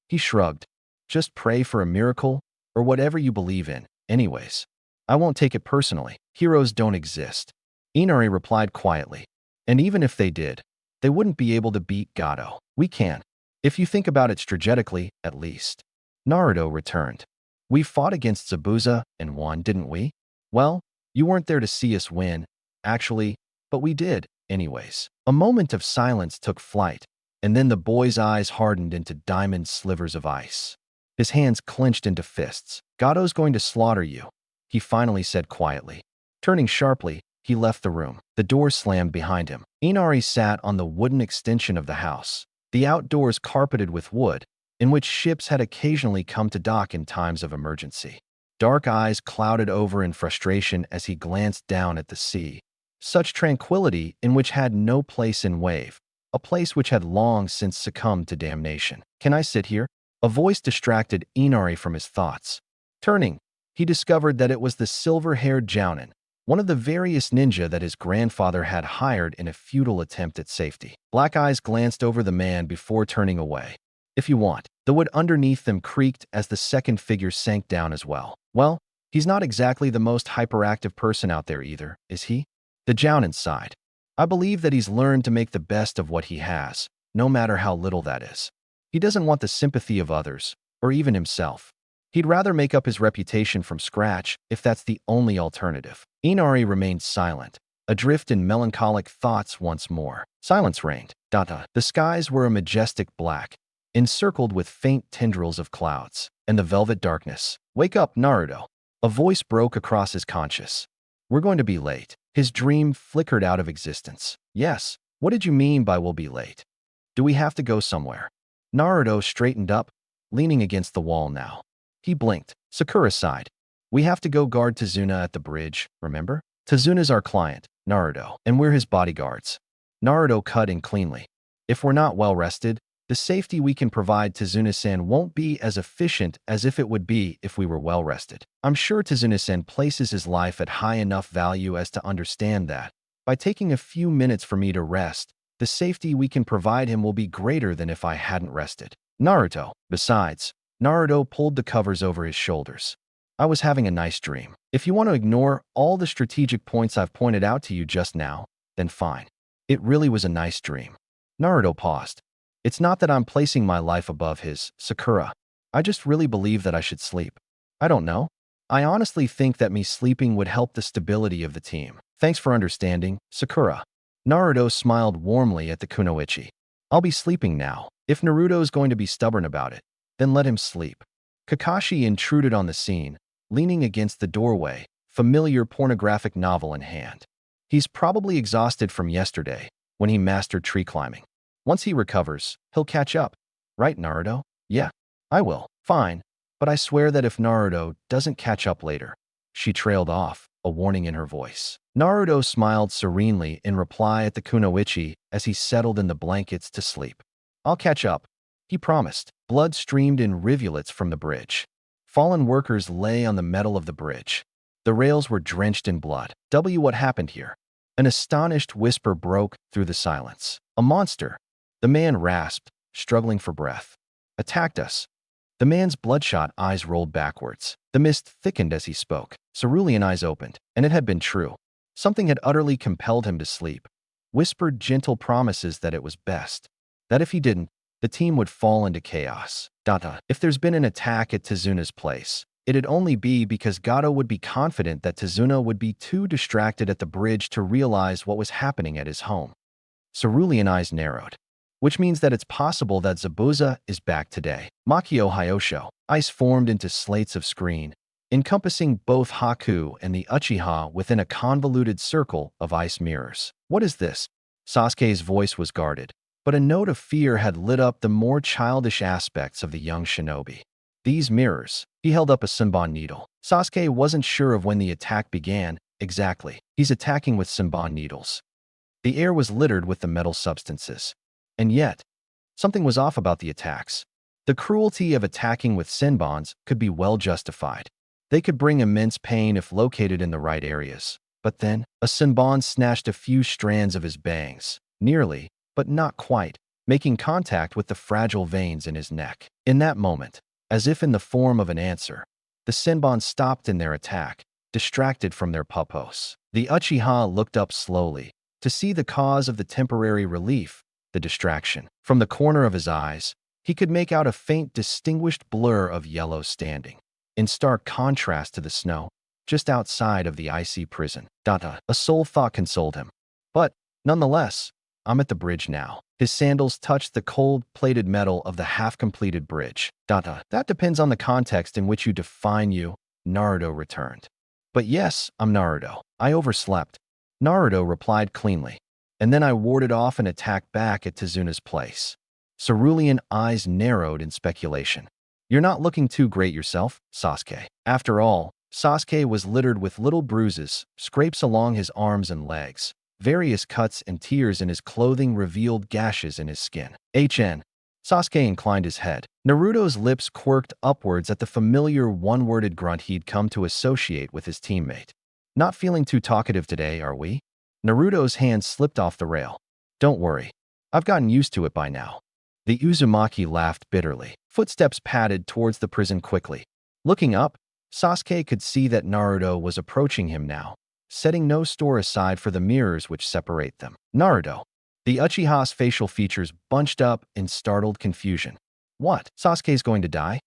He shrugged. "Just pray for a miracle, or whatever you believe in. Anyways, I won't take it personally. Heroes don't exist," Inari replied quietly. "And even if they did, they wouldn't be able to beat Gato. We can. If you think about it strategically, at least." Naruto returned. "We fought against Zabuza and won, didn't we?" "Well, you weren't there to see us win, actually, but we did, anyways." A moment of silence took flight, and then the boy's eyes hardened into diamond slivers of ice. His hands clenched into fists. "Gato's going to slaughter you," he finally said quietly. Turning sharply, he left the room. The door slammed behind him. Inari sat on the wooden extension of the house, the outdoors carpeted with wood, in which ships had occasionally come to dock in times of emergency. Dark eyes clouded over in frustration as he glanced down at the sea, such tranquility in which had no place in Wave, a place which had long since succumbed to damnation. "Can I sit here?" A voice distracted Inari from his thoughts. Turning, he discovered that it was the silver-haired Jounin, one of the various ninja that his grandfather had hired in a futile attempt at safety. Black eyes glanced over the man before turning away. "If you want." The wood underneath them creaked as the second figure sank down as well. "Well, he's not exactly the most hyperactive person out there either, is he?" The Jounin sighed. "I believe that he's learned to make the best of what he has, no matter how little that is. He doesn't want the sympathy of others, or even himself. He'd rather make up his reputation from scratch if that's the only alternative." Inari remained silent, adrift in melancholic thoughts once more. Silence reigned. The skies were a majestic black, encircled with faint tendrils of clouds, and the velvet darkness. "Wake up, Naruto." A voice broke across his conscience. "We're going to be late." His dream flickered out of existence. "Yes, what did you mean by we'll be late? Do we have to go somewhere?" Naruto straightened up, leaning against the wall now. He blinked. Sakura sighed. "We have to go guard Tazuna at the bridge, remember? Tazuna's our client, Naruto, and we're his bodyguards." Naruto cut in cleanly. "If we're not well rested, the safety we can provide Tazuna-san won't be as efficient as if it would be if we were well rested. I'm sure Tazuna-san places his life at high enough value as to understand that. By taking a few minutes for me to rest, the safety we can provide him will be greater than if I hadn't rested." Naruto. Besides, Naruto pulled the covers over his shoulders. "I was having a nice dream. If you want to ignore all the strategic points I've pointed out to you just now, then fine. It really was a nice dream." Naruto paused. "It's not that I'm placing my life above his, Sakura. I just really believe that I should sleep. I don't know. I honestly think that me sleeping would help the stability of the team. Thanks for understanding, Sakura." Naruto smiled warmly at the kunoichi. "I'll be sleeping now. If Naruto's going to be stubborn about it, then let him sleep." Kakashi intruded on the scene, leaning against the doorway, familiar pornographic novel in hand. "He's probably exhausted from yesterday, when he mastered tree climbing. Once he recovers, he'll catch up. Right, Naruto?" "Yeah, I will." "Fine, but I swear that if Naruto doesn't catch up later." She trailed off, a warning in her voice. Naruto smiled serenely in reply at the kunoichi as he settled in the blankets to sleep. "I'll catch up," he promised. Blood streamed in rivulets from the bridge. Fallen workers lay on the metal of the bridge. The rails were drenched in blood. What happened here?" An astonished whisper broke through the silence. "A monster," the man rasped, struggling for breath. "Attacked us." The man's bloodshot eyes rolled backwards. The mist thickened as he spoke. Cerulean eyes opened, and it had been true. Something had utterly compelled him to sleep. Whispered gentle promises that it was best. That if he didn't, the team would fall into chaos. If there's been an attack at Tazuna's place, it'd only be because Gato would be confident that Tazuna would be too distracted at the bridge to realize what was happening at his home. Cerulean eyes narrowed. "Which means that it's possible that Zabuza is back today." Makio Hyosho. Ice formed into slates of screen, encompassing both Haku and the Uchiha within a convoluted circle of ice mirrors. "What is this?" Sasuke's voice was guarded, but a note of fear had lit up the more childish aspects of the young shinobi. "These mirrors." He held up a Senbon needle. Sasuke wasn't sure of when the attack began exactly. "He's attacking with Senbon needles." The air was littered with the metal substances. And yet, something was off about the attacks. The cruelty of attacking with Senbons could be well justified. They could bring immense pain if located in the right areas. But then, a Senbon snatched a few strands of his bangs, nearly, but not quite, making contact with the fragile veins in his neck. In that moment, as if in the form of an answer, the Senbon stopped in their attack, distracted from their pupos. The Uchiha looked up slowly to see the cause of the temporary relief, the distraction. From the corner of his eyes, he could make out a faint distinguished blur of yellow standing, in stark contrast to the snow, just outside of the icy prison. A soul thought consoled him. "But, nonetheless, I'm at the bridge now." His sandals touched the cold-plated metal of the half-completed bridge. That depends on the context in which you define you, Naruto returned. "But yes, I'm Naruto. I overslept." Naruto replied cleanly. "And then I warded off an attack back at Tazuna's place." Cerulean eyes narrowed in speculation. "You're not looking too great yourself, Sasuke." After all, Sasuke was littered with little bruises, scrapes along his arms and legs. Various cuts and tears in his clothing revealed gashes in his skin. Sasuke inclined his head. Naruto's lips quirked upwards at the familiar one-worded grunt he'd come to associate with his teammate. Not feeling too talkative today, are we? Naruto's hand slipped off the rail. Don't worry. I've gotten used to it by now. The Uzumaki laughed bitterly. Footsteps padded towards the prison quickly. Looking up, Sasuke could see that Naruto was approaching him now, setting no store aside for the mirrors which separate them. Naruto. The Uchiha's facial features bunched up in startled confusion. What? Sasuke's going to die?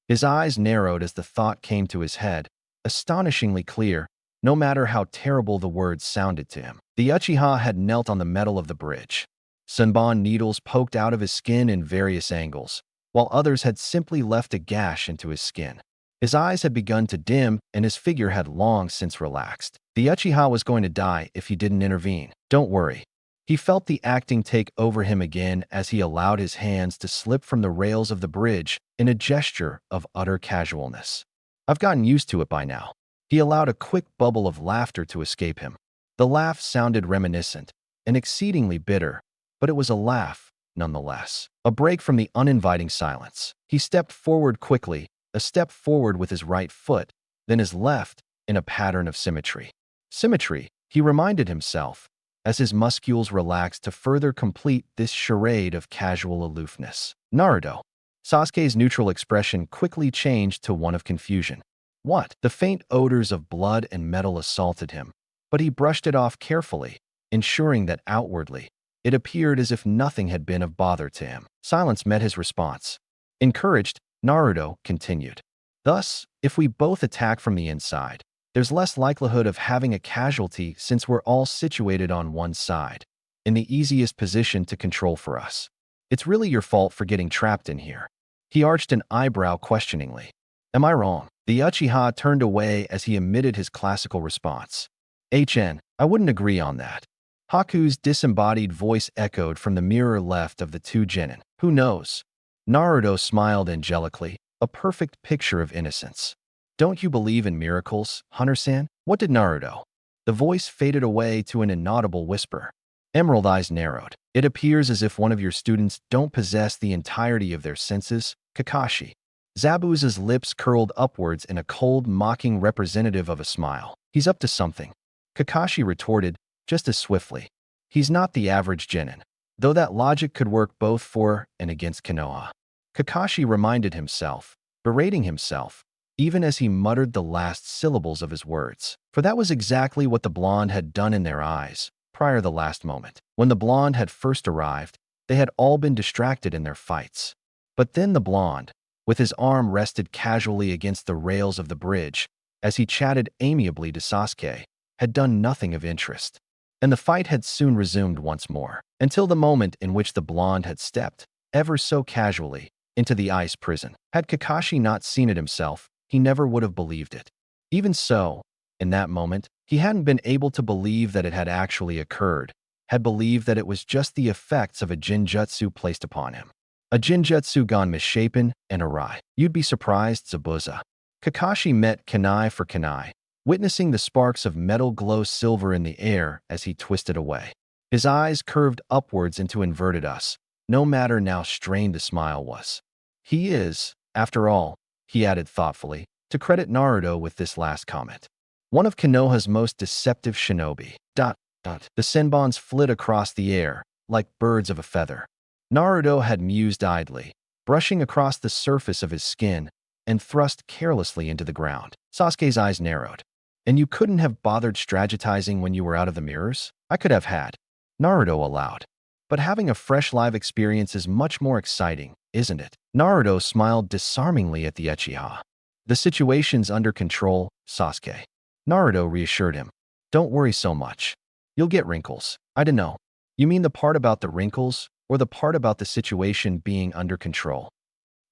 His eyes narrowed as the thought came to his head, astonishingly clear, no matter how terrible the words sounded to him. The Uchiha had knelt on the metal of the bridge. Senbon needles poked out of his skin in various angles, while others had simply left a gash into his skin. His eyes had begun to dim, and his figure had long since relaxed. The Uchiha was going to die if he didn't intervene. Don't worry. He felt the acting take over him again as he allowed his hands to slip from the rails of the bridge in a gesture of utter casualness. I've gotten used to it by now. He allowed a quick bubble of laughter to escape him. The laugh sounded reminiscent and exceedingly bitter, but it was a laugh nonetheless. A break from the uninviting silence. He stepped forward quickly, a step forward with his right foot, then his left, in a pattern of symmetry. Symmetry, he reminded himself, as his muscles relaxed to further complete this charade of casual aloofness. Naruto. Sasuke's neutral expression quickly changed to one of confusion. What? The faint odors of blood and metal assaulted him, but he brushed it off carefully, ensuring that outwardly, it appeared as if nothing had been of bother to him. Silence met his response. Encouraged, Naruto continued. Thus, if we both attack from the inside, there's less likelihood of having a casualty since we're all situated on one side, in the easiest position to control for us. It's really your fault for getting trapped in here. He arched an eyebrow questioningly. Am I wrong? The Uchiha turned away as he emitted his classical response. I wouldn't agree on that. Haku's disembodied voice echoed from the mirror left of the two genin. Who knows? Naruto smiled angelically, a perfect picture of innocence. Don't you believe in miracles, Hunter-san? What did Naruto? The voice faded away to an inaudible whisper. Emerald eyes narrowed. It appears as if one of your students don't possess the entirety of their senses, Kakashi. Zabuza's lips curled upwards in a cold, mocking representative of a smile. He's up to something. Kakashi retorted, just as swiftly. He's not the average genin, though that logic could work both for and against Konoha. Kakashi reminded himself, berating himself, even as he muttered the last syllables of his words. For that was exactly what the blonde had done in their eyes, prior to the last moment. When the blonde had first arrived, they had all been distracted in their fights. But then the blonde, with his arm rested casually against the rails of the bridge, as he chatted amiably to Sasuke, had done nothing of interest. And the fight had soon resumed once more, until the moment in which the blonde had stepped, ever so casually, into the ice prison. Had Kakashi not seen it himself, he never would have believed it. Even so, in that moment, he hadn't been able to believe that it had actually occurred, had believed that it was just the effects of a jinjutsu placed upon him. A jinjutsu gone misshapen and awry. You'd be surprised, Zabuza. Kakashi met kunai for kunai, witnessing the sparks of metal glow silver in the air as he twisted away. His eyes curved upwards into inverted us, no matter how strained the smile was. He is, after all, he added thoughtfully, to credit Naruto with this last comment. One of Konoha's most deceptive shinobi. The senbons flit across the air, like birds of a feather. Naruto had mused idly, brushing across the surface of his skin, and thrust carelessly into the ground. Sasuke's eyes narrowed. And you couldn't have bothered strategizing when you were out of the mirrors? I could have had. Naruto allowed. But having a fresh live experience is much more exciting, isn't it? Naruto smiled disarmingly at the Uchiha. The situation's under control, Sasuke. Naruto reassured him. Don't worry so much. You'll get wrinkles. I dunno. You mean the part about the wrinkles, or the part about the situation being under control?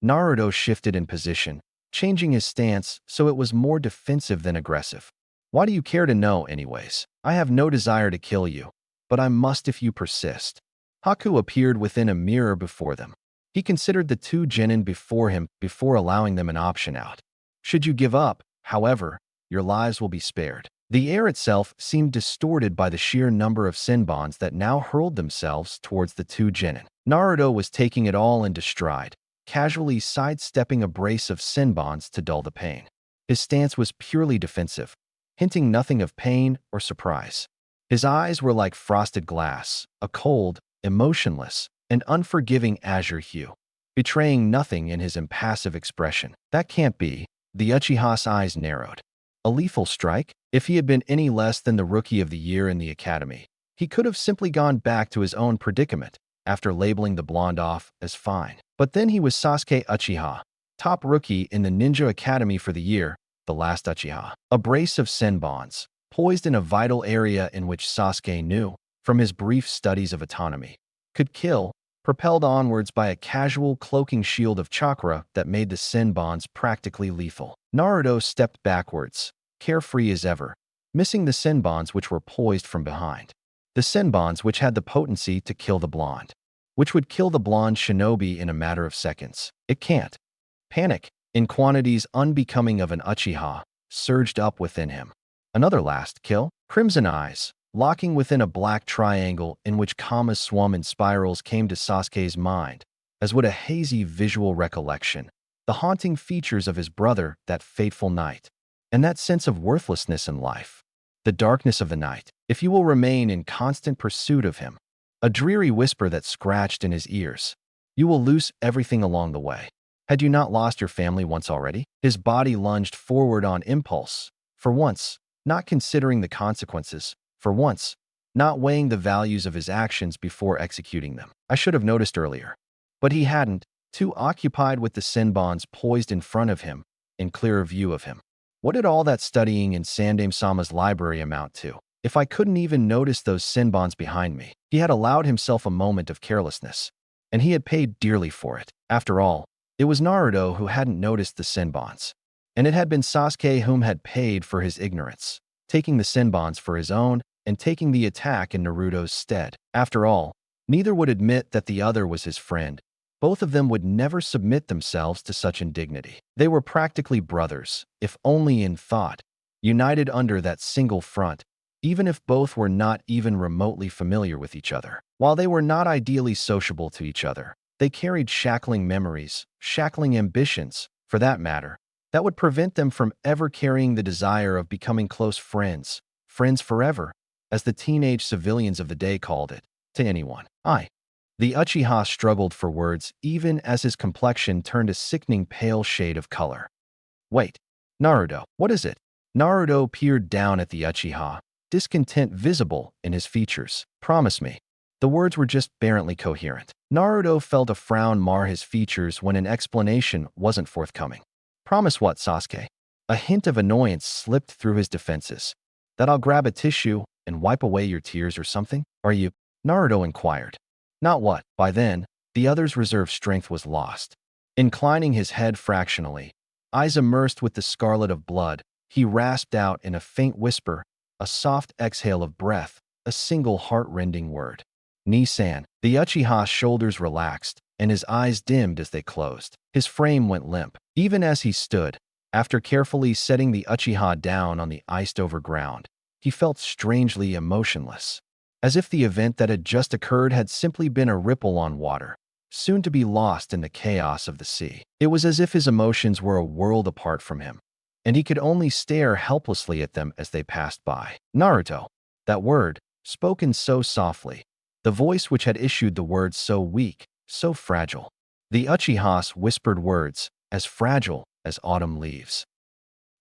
Naruto shifted in position, changing his stance so it was more defensive than aggressive. Why do you care to know, anyways? I have no desire to kill you, but I must if you persist. Haku appeared within a mirror before them. He considered the two genin before him before allowing them an option out. Should you give up, however, your lives will be spared. The air itself seemed distorted by the sheer number of Senbons that now hurled themselves towards the two genin. Naruto was taking it all into stride, casually sidestepping a brace of Senbons to dull the pain. His stance was purely defensive, hinting nothing of pain or surprise. His eyes were like frosted glass, a cold, emotionless, and unforgiving azure hue, betraying nothing in his impassive expression. That can't be. The Uchiha's eyes narrowed. A lethal strike? If he had been any less than the rookie of the year in the academy, he could have simply gone back to his own predicament after labeling the blonde off as fine. But then he was Sasuke Uchiha, top rookie in the Ninja Academy for the year, the last Uchiha. A brace of Senbons, poised in a vital area in which Sasuke knew, from his brief studies of autonomy, could kill, propelled onwards by a casual cloaking shield of chakra that made the Senbons practically lethal. Naruto stepped backwards, carefree as ever, missing the Senbons which were poised from behind. The Senbons which had the potency to kill the blonde, which would kill the blonde shinobi in a matter of seconds. It can't. Panic, in quantities unbecoming of an Uchiha, surged up within him. Another last kill? Crimson eyes, locking within a black triangle in which commas swum in spirals, came to Sasuke's mind, as would a hazy visual recollection, the haunting features of his brother that fateful night, and that sense of worthlessness in life. The darkness of the night, if you will remain in constant pursuit of him. A dreary whisper that scratched in his ears. You will lose everything along the way. Had you not lost your family once already? His body lunged forward on impulse, for once, not considering the consequences, for once, not weighing the values of his actions before executing them. I should have noticed earlier. But he hadn't, too occupied with the Senbons poised in front of him, in clearer view of him. What did all that studying in Sandaime-sama's library amount to, if I couldn't even notice those Senbons behind me? He had allowed himself a moment of carelessness, and he had paid dearly for it. After all, it was Naruto who hadn't noticed the Senbons, and it had been Sasuke whom had paid for his ignorance, taking the Senbons for his own and taking the attack in Naruto's stead. After all, neither would admit that the other was his friend. Both of them would never submit themselves to such indignity. They were practically brothers, if only in thought, united under that single front, even if both were not even remotely familiar with each other. While they were not ideally sociable to each other, they carried shackling memories, shackling ambitions, for that matter, that would prevent them from ever carrying the desire of becoming close friends, friends forever, as the teenage civilians of the day called it, to anyone. The Uchiha struggled for words even as his complexion turned a sickening pale shade of color. Wait, Naruto, what is it? Naruto peered down at the Uchiha, discontent visible in his features. Promise me. The words were just barely coherent. Naruto felt a frown mar his features when an explanation wasn't forthcoming. Promise what, Sasuke? A hint of annoyance slipped through his defenses. That I'll grab a tissue and wipe away your tears or something? Are you? Naruto inquired. Not what. By then, the other's reserve strength was lost. Inclining his head fractionally, eyes immersed with the scarlet of blood, he rasped out in a faint whisper, a soft exhale of breath, a single heart-rending word. Ni-san. The Uchiha's shoulders relaxed, and his eyes dimmed as they closed. His frame went limp. Even as he stood, after carefully setting the Uchiha down on the iced-over ground, he felt strangely emotionless, as if the event that had just occurred had simply been a ripple on water, soon to be lost in the chaos of the sea. It was as if his emotions were a world apart from him, and he could only stare helplessly at them as they passed by. Naruto. That word, spoken so softly, the voice which had issued the words so weak, so fragile. The Uchiha's whispered words, as fragile as autumn leaves.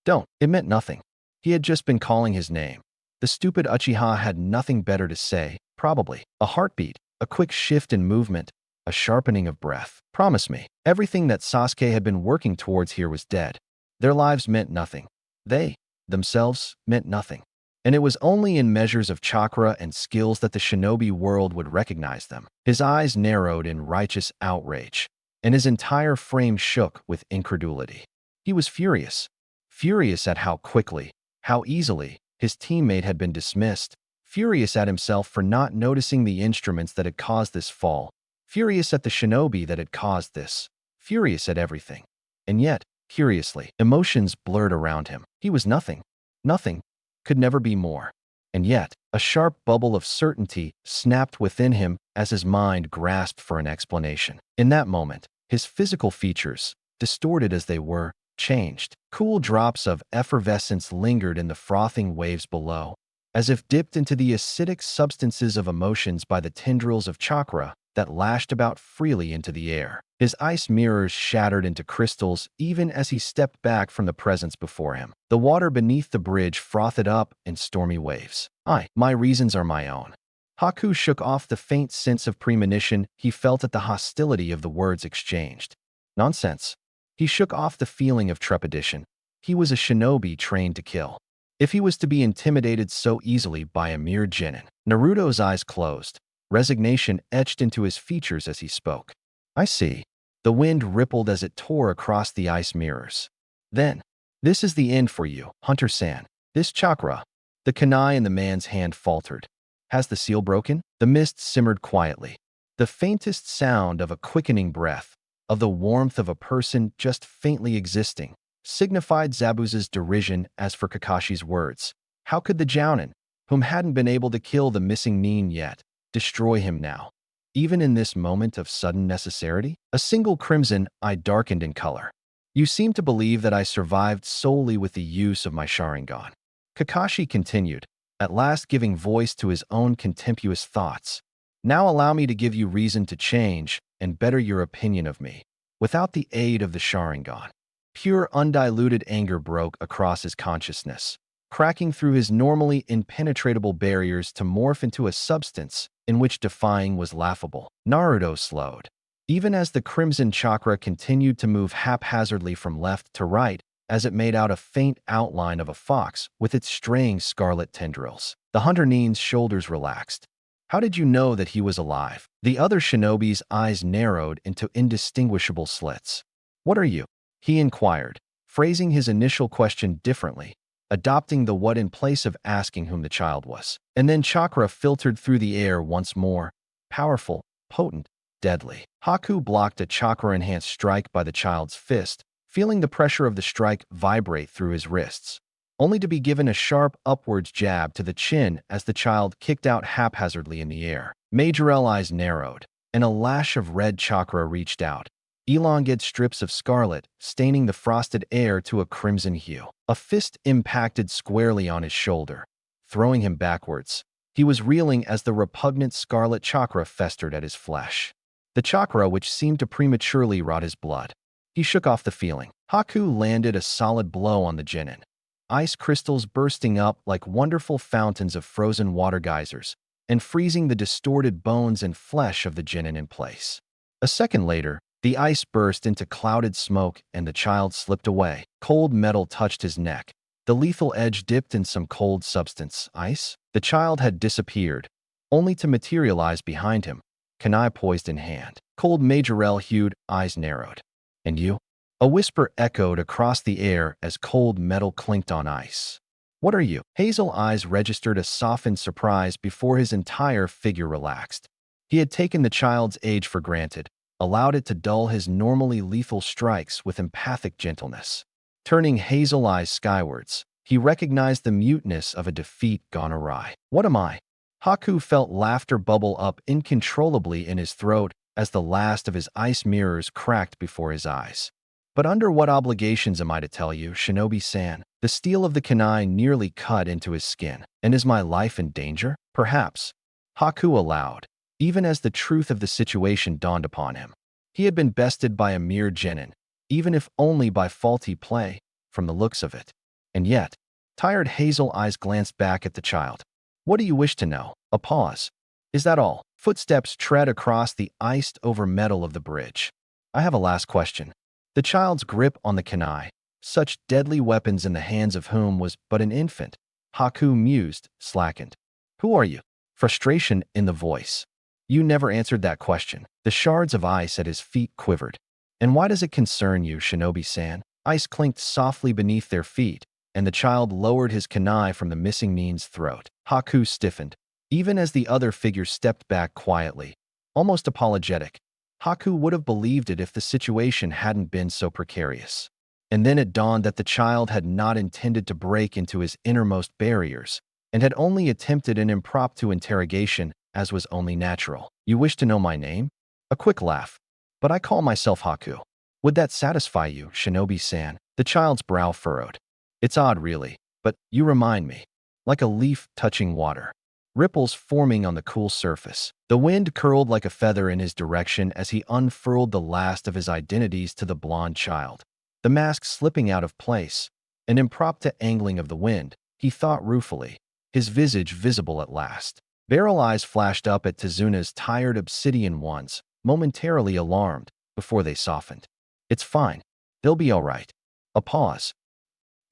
Don't. It meant nothing. He had just been calling his name. The stupid Uchiha had nothing better to say, probably. A heartbeat, a quick shift in movement, a sharpening of breath. Promise me. Everything that Sasuke had been working towards here was dead. Their lives meant nothing. They, themselves, meant nothing. And it was only in measures of chakra and skills that the shinobi world would recognize them. His eyes narrowed in righteous outrage, and his entire frame shook with incredulity. He was furious. Furious at how quickly, how easily, his teammate had been dismissed, furious at himself for not noticing the instruments that had caused this fall, furious at the shinobi that had caused this, furious at everything. And yet, curiously, emotions blurred around him. He was nothing. Nothing could never be more. And yet, a sharp bubble of certainty snapped within him as his mind grasped for an explanation. In that moment, his physical features, distorted as they were, changed. Cool drops of effervescence lingered in the frothing waves below, as if dipped into the acidic substances of emotions by the tendrils of chakra that lashed about freely into the air. His ice mirrors shattered into crystals even as he stepped back from the presence before him. The water beneath the bridge frothed up in stormy waves. My reasons are my own. Haku shook off the faint sense of premonition he felt at the hostility of the words exchanged. Nonsense. He shook off the feeling of trepidation. He was a shinobi trained to kill. If he was to be intimidated so easily by a mere genin. Naruto's eyes closed. Resignation etched into his features as he spoke. I see. The wind rippled as it tore across the ice mirrors. Then, this is the end for you, Hunter-san. This chakra. The kunai in the man's hand faltered. Has the seal broken? The mist simmered quietly. The faintest sound of a quickening breath, of the warmth of a person just faintly existing, signified Zabuza's derision as for Kakashi's words. How could the Jounin, whom hadn't been able to kill the missing Nin yet, destroy him now? Even in this moment of sudden necessity? A single crimson eye darkened in color. You seem to believe that I survived solely with the use of my Sharingan. Kakashi continued, at last giving voice to his own contemptuous thoughts. Now allow me to give you reason to change and better your opinion of me, without the aid of the Sharingan. Pure undiluted anger broke across his consciousness, cracking through his normally impenetrable barriers to morph into a substance in which defying was laughable. Naruto slowed. Even as the crimson chakra continued to move haphazardly from left to right, as it made out a faint outline of a fox with its straying scarlet tendrils. The Hunter Nin's shoulders relaxed. How did you know that he was alive? The other shinobi's eyes narrowed into indistinguishable slits. What are you? He inquired, phrasing his initial question differently, adopting the what in place of asking whom the child was. And then chakra filtered through the air once more, powerful, potent, deadly. Haku blocked a chakra-enhanced strike by the child's fist, feeling the pressure of the strike vibrate through his wrists, only to be given a sharp upwards jab to the chin as the child kicked out haphazardly in the air. Majorel eyes narrowed, and a lash of red chakra reached out, elongated strips of scarlet, staining the frosted air to a crimson hue. A fist impacted squarely on his shoulder, throwing him backwards. He was reeling as the repugnant scarlet chakra festered at his flesh. The chakra which seemed to prematurely rot his blood. He shook off the feeling. Haku landed a solid blow on the genin, ice crystals bursting up like wonderful fountains of frozen water geysers, and freezing the distorted bones and flesh of the genin in place. A second later, the ice burst into clouded smoke and the child slipped away. Cold metal touched his neck. The lethal edge dipped in some cold substance. Ice? The child had disappeared, only to materialize behind him, kunai poised in hand. Cold Majorel-hued eyes narrowed. And you? A whisper echoed across the air as cold metal clinked on ice. What are you? Hazel eyes registered a softened surprise before his entire figure relaxed. He had taken the child's age for granted, allowed it to dull his normally lethal strikes with empathic gentleness. Turning hazel eyes skywards, he recognized the muteness of a defeat gone awry. What am I? Haku felt laughter bubble up uncontrollably in his throat as the last of his ice mirrors cracked before his eyes. But under what obligations am I to tell you, Shinobi-san? The steel of the kunai nearly cut into his skin. And is my life in danger? Perhaps. Haku allowed, even as the truth of the situation dawned upon him. He had been bested by a mere genin, even if only by faulty play, from the looks of it. And yet, tired hazel eyes glanced back at the child. What do you wish to know? A pause. Is that all? Footsteps tread across the iced-over metal of the bridge. I have a last question. The child's grip on the kunai, such deadly weapons in the hands of whom was but an infant, Haku mused, slackened. Who are you? Frustration in the voice. You never answered that question. The shards of ice at his feet quivered. And why does it concern you, Shinobi-san? Ice clinked softly beneath their feet, and the child lowered his kunai from the missing Nin's throat. Haku stiffened, even as the other figure stepped back quietly, almost apologetic. Haku would have believed it if the situation hadn't been so precarious. And then it dawned that the child had not intended to break into his innermost barriers and had only attempted an impromptu interrogation, as was only natural. You wish to know my name? A quick laugh. But I call myself Haku. Would that satisfy you, Shinobi-san? The child's brow furrowed. It's odd, really, but you remind me. Like a leaf touching water. Ripples forming on the cool surface. The wind curled like a feather in his direction as he unfurled the last of his identities to the blonde child. The mask slipping out of place. An impromptu angling of the wind, he thought ruefully, his visage visible at last. Beryl eyes flashed up at Tezuna's tired obsidian ones, momentarily alarmed, before they softened. It's fine. They'll be all right. A pause.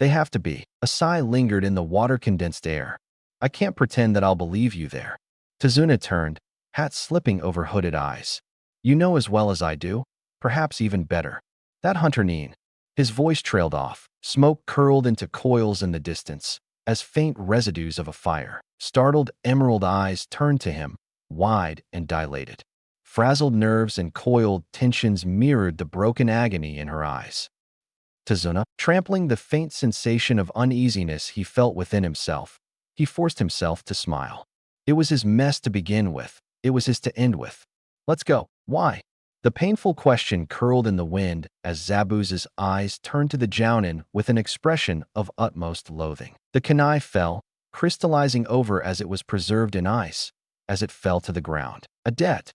They have to be. A sigh lingered in the water-condensed air. I can't pretend that I'll believe you there. Tezuna turned, hat slipping over hooded eyes. You know as well as I do, perhaps even better. That hunter Nin. His voice trailed off. Smoke curled into coils in the distance, as faint residues of a fire. Startled emerald eyes turned to him, wide and dilated. Frazzled nerves and coiled tensions mirrored the broken agony in her eyes. Tezuna, trampling the faint sensation of uneasiness he felt within himself, he forced himself to smile. It was his mess to begin with. It was his to end with. Let's go. Why? The painful question curled in the wind as Zabuza's eyes turned to the Jounin with an expression of utmost loathing. The kunai fell, crystallizing over as it was preserved in ice, as it fell to the ground. A debt.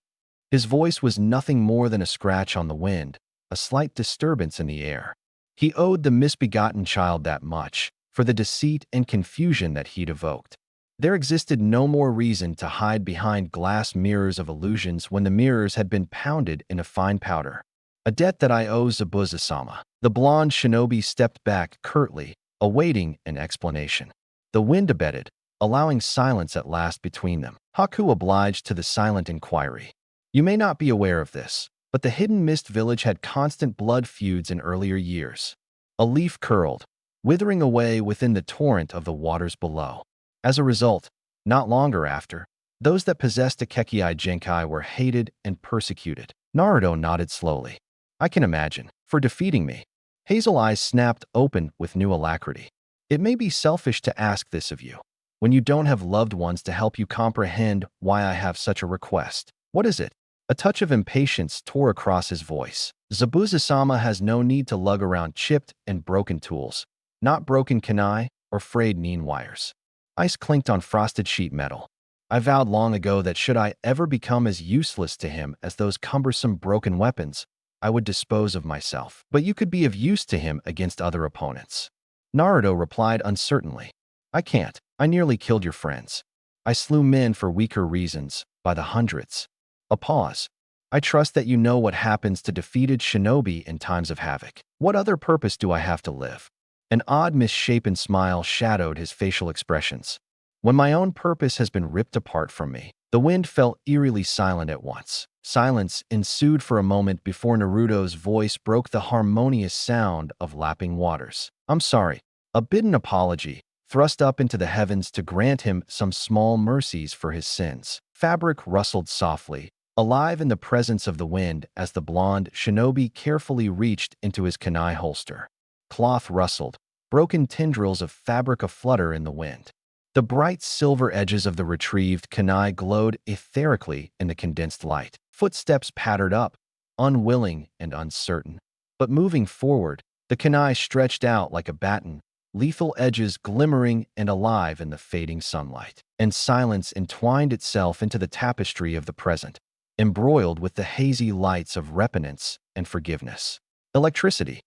His voice was nothing more than a scratch on the wind, a slight disturbance in the air. He owed the misbegotten child that much, for the deceit and confusion that he'd evoked. There existed no more reason to hide behind glass mirrors of illusions when the mirrors had been pounded into fine powder. A debt that I owe Zabuza-sama. The blonde shinobi stepped back curtly, awaiting an explanation. The wind abated, allowing silence at last between them. Haku obliged to the silent inquiry. You may not be aware of this, but the Hidden Mist Village had constant blood feuds in earlier years. A leaf curled, withering away within the torrent of the waters below. As a result, not longer after, those that possessed a Kekei Genkai were hated and persecuted. Naruto nodded slowly. I can imagine. For defeating me. Hazel eyes snapped open with new alacrity. It may be selfish to ask this of you, when you don't have loved ones to help you comprehend why I have such a request. What is it? A touch of impatience tore across his voice. Zabuza-sama has no need to lug around chipped and broken tools, not broken kunai or frayed Nin wires. Ice clinked on frosted sheet metal. I vowed long ago that should I ever become as useless to him as those cumbersome broken weapons, I would dispose of myself. But you could be of use to him against other opponents. Naruto replied uncertainly. I can't. I nearly killed your friends. I slew men for weaker reasons, by the hundreds. A pause. I trust that you know what happens to defeated shinobi in times of havoc. What other purpose do I have to live? An odd misshapen smile shadowed his facial expressions. When my own purpose has been ripped apart from me, the wind fell eerily silent at once. Silence ensued for a moment before Naruto's voice broke the harmonious sound of lapping waters. I'm sorry. A bidden apology, thrust up into the heavens to grant him some small mercies for his sins. Fabric rustled softly, alive in the presence of the wind as the blonde shinobi carefully reached into his kunai holster. Cloth rustled, broken tendrils of fabric aflutter in the wind. The bright silver edges of the retrieved kunai glowed etherically in the condensed light. Footsteps pattered up, unwilling and uncertain. But moving forward, the kunai stretched out like a baton, lethal edges glimmering and alive in the fading sunlight. And silence entwined itself into the tapestry of the present, embroiled with the hazy lights of repentance and forgiveness. Electricity.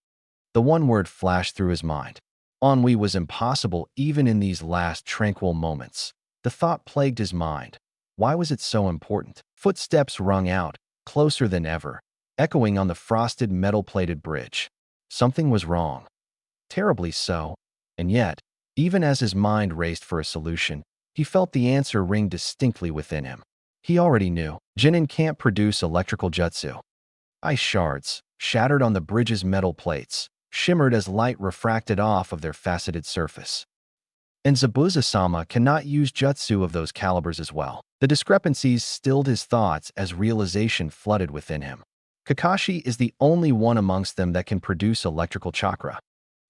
The one word flashed through his mind. Ennui was impossible even in these last tranquil moments. The thought plagued his mind. Why was it so important? Footsteps rung out, closer than ever, echoing on the frosted metal-plated bridge. Something was wrong. Terribly so. And yet, even as his mind raced for a solution, he felt the answer ring distinctly within him. He already knew. Chunin can't produce electrical jutsu. Ice shards, shattered on the bridge's metal plates, shimmered as light refracted off of their faceted surface. And Zabuza-sama cannot use jutsu of those calibers as well. The discrepancies stilled his thoughts as realization flooded within him. Kakashi is the only one amongst them that can produce electrical chakra.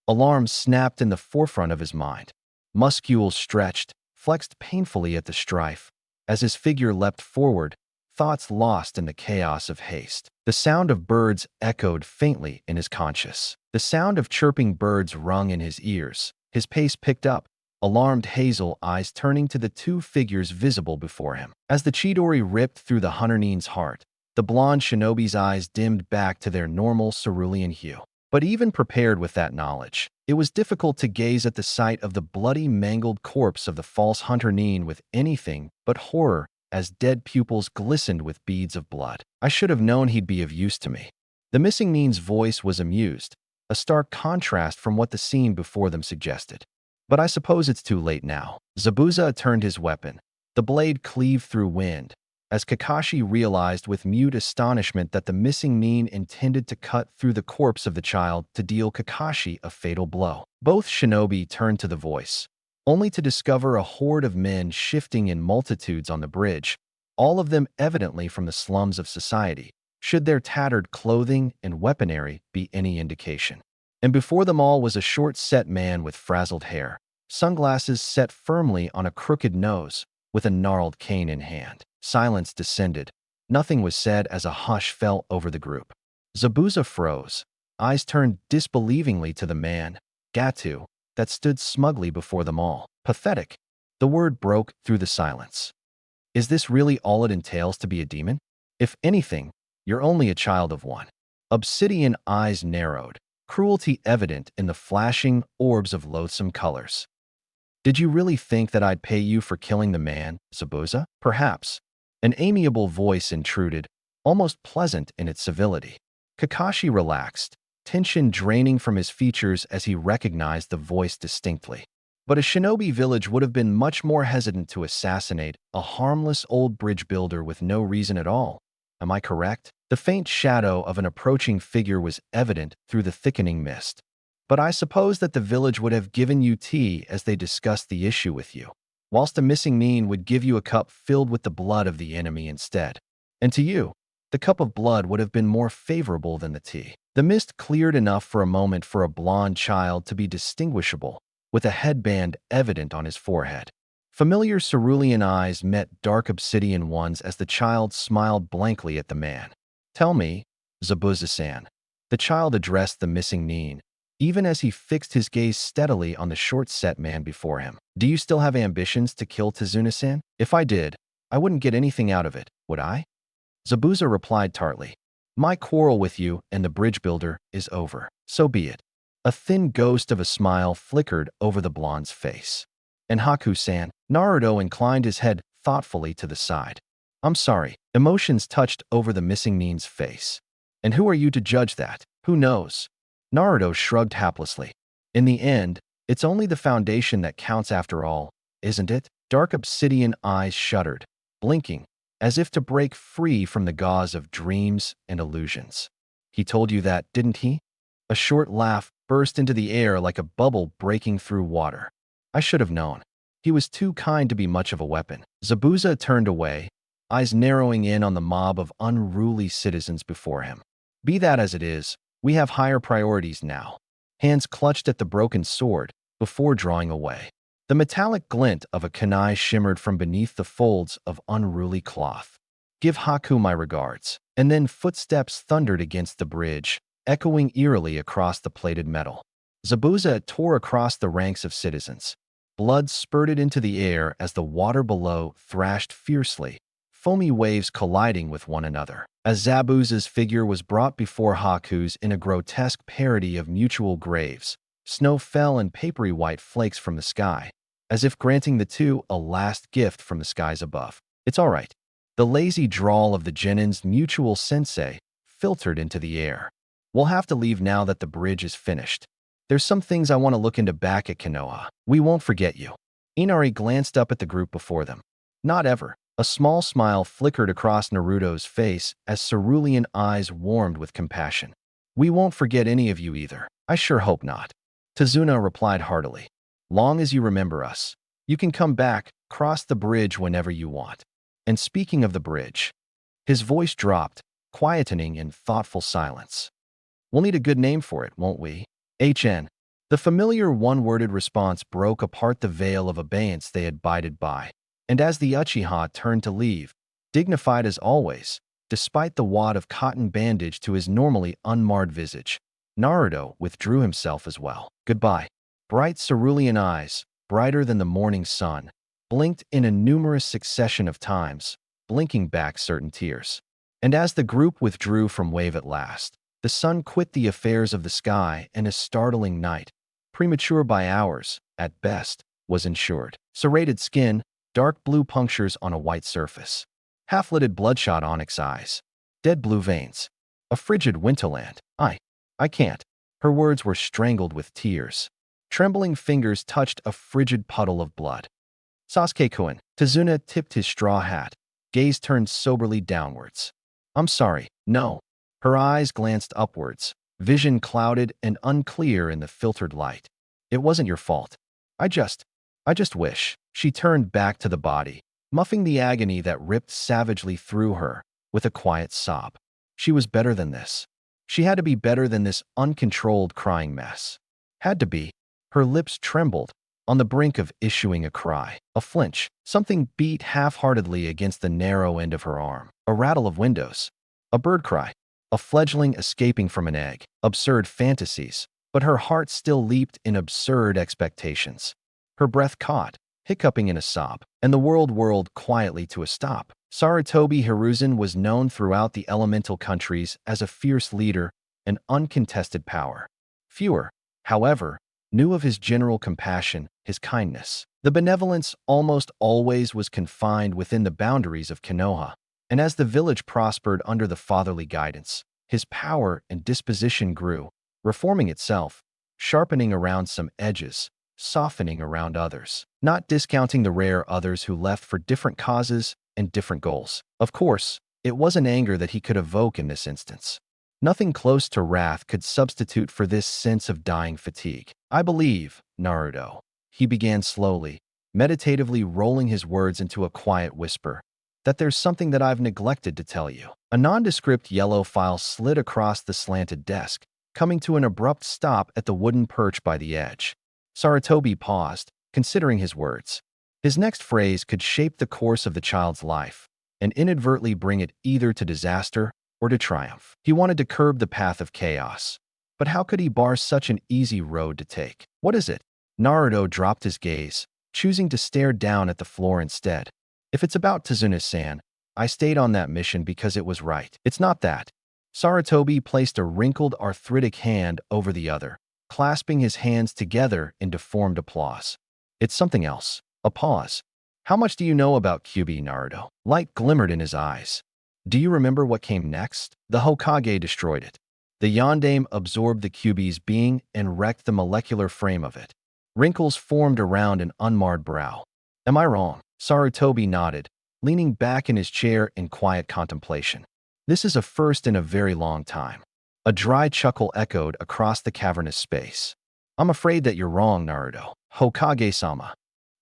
Alarm snapped in the forefront of his mind. Muscles stretched, flexed painfully at the strife. As his figure leapt forward, thoughts lost in the chaos of haste. The sound of birds echoed faintly in his conscience. The sound of chirping birds rung in his ears. His pace picked up, alarmed hazel eyes turning to the two figures visible before him. As the Chidori ripped through the Hunternin's heart, the blonde shinobi's eyes dimmed back to their normal cerulean hue. But even prepared with that knowledge, it was difficult to gaze at the sight of the bloody, mangled corpse of the false Hunternin with anything but horror as dead pupils glistened with beads of blood. I should have known he'd be of use to me. The missing Nin's voice was amused, a stark contrast from what the scene before them suggested. But I suppose it's too late now. Zabuza turned his weapon. The blade cleaved through wind, as Kakashi realized with mute astonishment that the missing Nin intended to cut through the corpse of the child to deal Kakashi a fatal blow. Both shinobi turned to the voice, only to discover a horde of men shifting in multitudes on the bridge, all of them evidently from the slums of society, should their tattered clothing and weaponry be any indication. And before them all was a short-set man with frazzled hair, sunglasses set firmly on a crooked nose, with a gnarled cane in hand. Silence descended. Nothing was said as a hush fell over the group. Zabuza froze, eyes turned disbelievingly to the man, Gatu, that stood smugly before them all. Pathetic. The word broke through the silence. Is this really all it entails to be a demon? If anything, you're only a child of one. Obsidian eyes narrowed, cruelty evident in the flashing orbs of loathsome colors. Did you really think that I'd pay you for killing the man, Zabuza? Perhaps. An amiable voice intruded, almost pleasant in its civility. Kakashi relaxed, tension draining from his features as he recognized the voice distinctly. But a shinobi village would have been much more hesitant to assassinate a harmless old bridge builder with no reason at all. Am I correct? The faint shadow of an approaching figure was evident through the thickening mist. But I suppose that the village would have given you tea as they discussed the issue with you, whilst a missing Nin would give you a cup filled with the blood of the enemy instead. And to you, the cup of blood would have been more favorable than the tea. The mist cleared enough for a moment for a blonde child to be distinguishable, with a headband evident on his forehead. Familiar cerulean eyes met dark obsidian ones as the child smiled blankly at the man. Tell me, Zabuza-san. The child addressed the missing Nin, even as he fixed his gaze steadily on the short-set man before him. Do you still have ambitions to kill Tazuna-san? If I did, I wouldn't get anything out of it, would I? Zabuza replied tartly. My quarrel with you and the bridge builder is over. So be it. A thin ghost of a smile flickered over the blonde's face. And Haku-san, Naruto inclined his head thoughtfully to the side. I'm sorry. Emotions touched over the missing Nin's face. And who are you to judge that? Who knows? Naruto shrugged haplessly. In the end, it's only the foundation that counts after all, isn't it? Dark obsidian eyes shuddered, blinking, as if to break free from the gauze of dreams and illusions. He told you that, didn't he? A short laugh burst into the air like a bubble breaking through water. I should have known. He was too kind to be much of a weapon. Zabuza turned away, eyes narrowing in on the mob of unruly citizens before him. Be that as it is, we have higher priorities now. Hands clutched at the broken sword before drawing away. The metallic glint of a kunai shimmered from beneath the folds of unruly cloth. Give Haku my regards. And then footsteps thundered against the bridge, echoing eerily across the plated metal. Zabuza tore across the ranks of citizens. Blood spurted into the air as the water below thrashed fiercely, foamy waves colliding with one another. As Zabuza's figure was brought before Haku's in a grotesque parody of mutual graves, snow fell in papery white flakes from the sky, as if granting the two a last gift from the skies above. It's all right. The lazy drawl of the genin's mutual sensei filtered into the air. We'll have to leave now that the bridge is finished. There's some things I want to look into back at Konoha. We won't forget you. Inari glanced up at the group before them. Not ever. A small smile flickered across Naruto's face as cerulean eyes warmed with compassion. We won't forget any of you either. I sure hope not. Tazuna replied heartily. Long as you remember us, you can come back, cross the bridge whenever you want. And speaking of the bridge, his voice dropped, quietening in thoughtful silence. We'll need a good name for it, won't we? HN. The familiar one-worded response broke apart the veil of abeyance they had bided by, and as the Uchiha turned to leave, dignified as always, despite the wad of cotton bandage to his normally unmarred visage, Naruto withdrew himself as well. Goodbye. Bright cerulean eyes, brighter than the morning sun, blinked in a numerous succession of times, blinking back certain tears. And as the group withdrew from wave at last, the sun quit the affairs of the sky, and a startling night, premature by hours, at best, was ensured. Serrated skin, dark blue punctures on a white surface, half-lidded bloodshot onyx eyes, dead blue veins, a frigid winterland. I can't. Her words were strangled with tears. Trembling fingers touched a frigid puddle of blood. Sasuke-kun. Tazuna tipped his straw hat, gaze turned soberly downwards. I'm sorry, no. Her eyes glanced upwards, vision clouded and unclear in the filtered light. It wasn't your fault. I just wish. She turned back to the body, muffing the agony that ripped savagely through her, with a quiet sob. She was better than this. She had to be better than this uncontrolled crying mess. Had to be. Her lips trembled, on the brink of issuing a cry. A flinch. Something beat half-heartedly against the narrow end of her arm. A rattle of windows. A bird cry. A fledgling escaping from an egg. Absurd fantasies. But her heart still leaped in absurd expectations. Her breath caught, hiccuping in a sob, and the world whirled quietly to a stop. Sarutobi Hiruzen was known throughout the elemental countries as a fierce leader and uncontested power. Fewer, however, knew of his general compassion, his kindness. The benevolence almost always was confined within the boundaries of Konoha, and as the village prospered under the fatherly guidance, his power and disposition grew, reforming itself, sharpening around some edges, softening around others, not discounting the rare others who left for different causes and different goals. Of course, it wasn't anger that he could evoke in this instance. Nothing close to wrath could substitute for this sense of dying fatigue. I believe, Naruto, he began slowly, meditatively rolling his words into a quiet whisper, that there's something that I've neglected to tell you. A nondescript yellow file slid across the slanted desk, coming to an abrupt stop at the wooden perch by the edge. Sarutobi paused, considering his words. His next phrase could shape the course of the child's life, and inadvertently bring it either to disaster or to triumph. He wanted to curb the path of chaos. But how could he bar such an easy road to take? What is it? Naruto dropped his gaze, choosing to stare down at the floor instead. If it's about Tazuna-san, I stayed on that mission because it was right. It's not that. Sarutobi placed a wrinkled arthritic hand over the other, clasping his hands together in deformed applause. It's something else. A pause. How much do you know about Kyuubi, Naruto? Light glimmered in his eyes. Do you remember what came next? The Hokage destroyed it. The Yondaime absorbed the Kyuubi's being and wrecked the molecular frame of it. Wrinkles formed around an unmarred brow. Am I wrong? Sarutobi nodded, leaning back in his chair in quiet contemplation. This is a first in a very long time. A dry chuckle echoed across the cavernous space. I'm afraid that you're wrong, Naruto. Hokage-sama.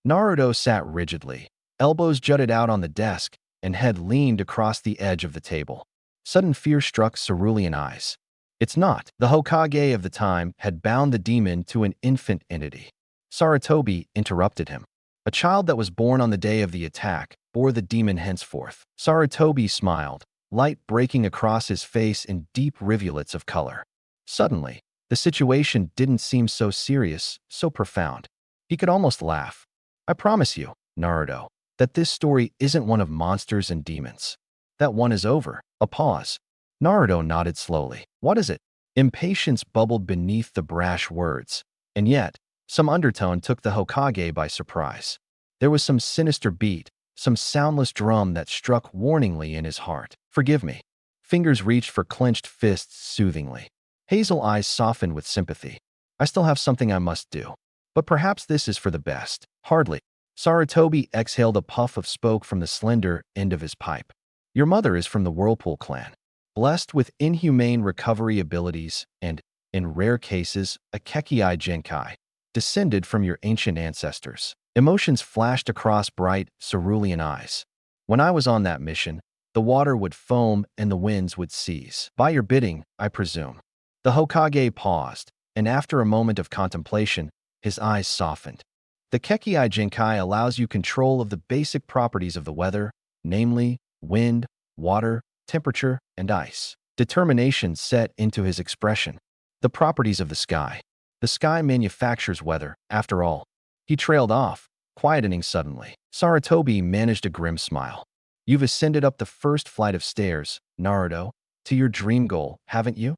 Naruto sat rigidly, elbows jutted out on the desk, and head leaned across the edge of the table. Sudden fear struck cerulean eyes. It's not. The Hokage of the time had bound the demon to an infant entity. Sarutobi interrupted him. A child that was born on the day of the attack bore the demon henceforth. Sarutobi smiled, light breaking across his face in deep rivulets of color. Suddenly, the situation didn't seem so serious, so profound. He could almost laugh. I promise you, Naruto, that this story isn't one of monsters and demons. That one is over. A pause. Naruto nodded slowly. What is it? Impatience bubbled beneath the brash words, and yet, some undertone took the Hokage by surprise. There was some sinister beat, some soundless drum that struck warningly in his heart. Forgive me. Fingers reached for clenched fists soothingly. Hazel eyes softened with sympathy. I still have something I must do. But perhaps this is for the best. Hardly. Sarutobi exhaled a puff of smoke from the slender end of his pipe. Your mother is from the Whirlpool clan, blessed with inhumane recovery abilities and, in rare cases, a Kekii Genkai, descended from your ancient ancestors. Emotions flashed across bright, cerulean eyes. When I was on that mission, the water would foam and the winds would cease. By your bidding, I presume. The Hokage paused, and after a moment of contemplation, his eyes softened. The Kekii Jinkai allows you control of the basic properties of the weather, namely wind, water, temperature, and ice. Determination set into his expression. The properties of the sky. The sky manufactures weather, after all. He trailed off, quietening suddenly. Sarutobi managed a grim smile. You've ascended up the first flight of stairs, Naruto, to your dream goal, haven't you?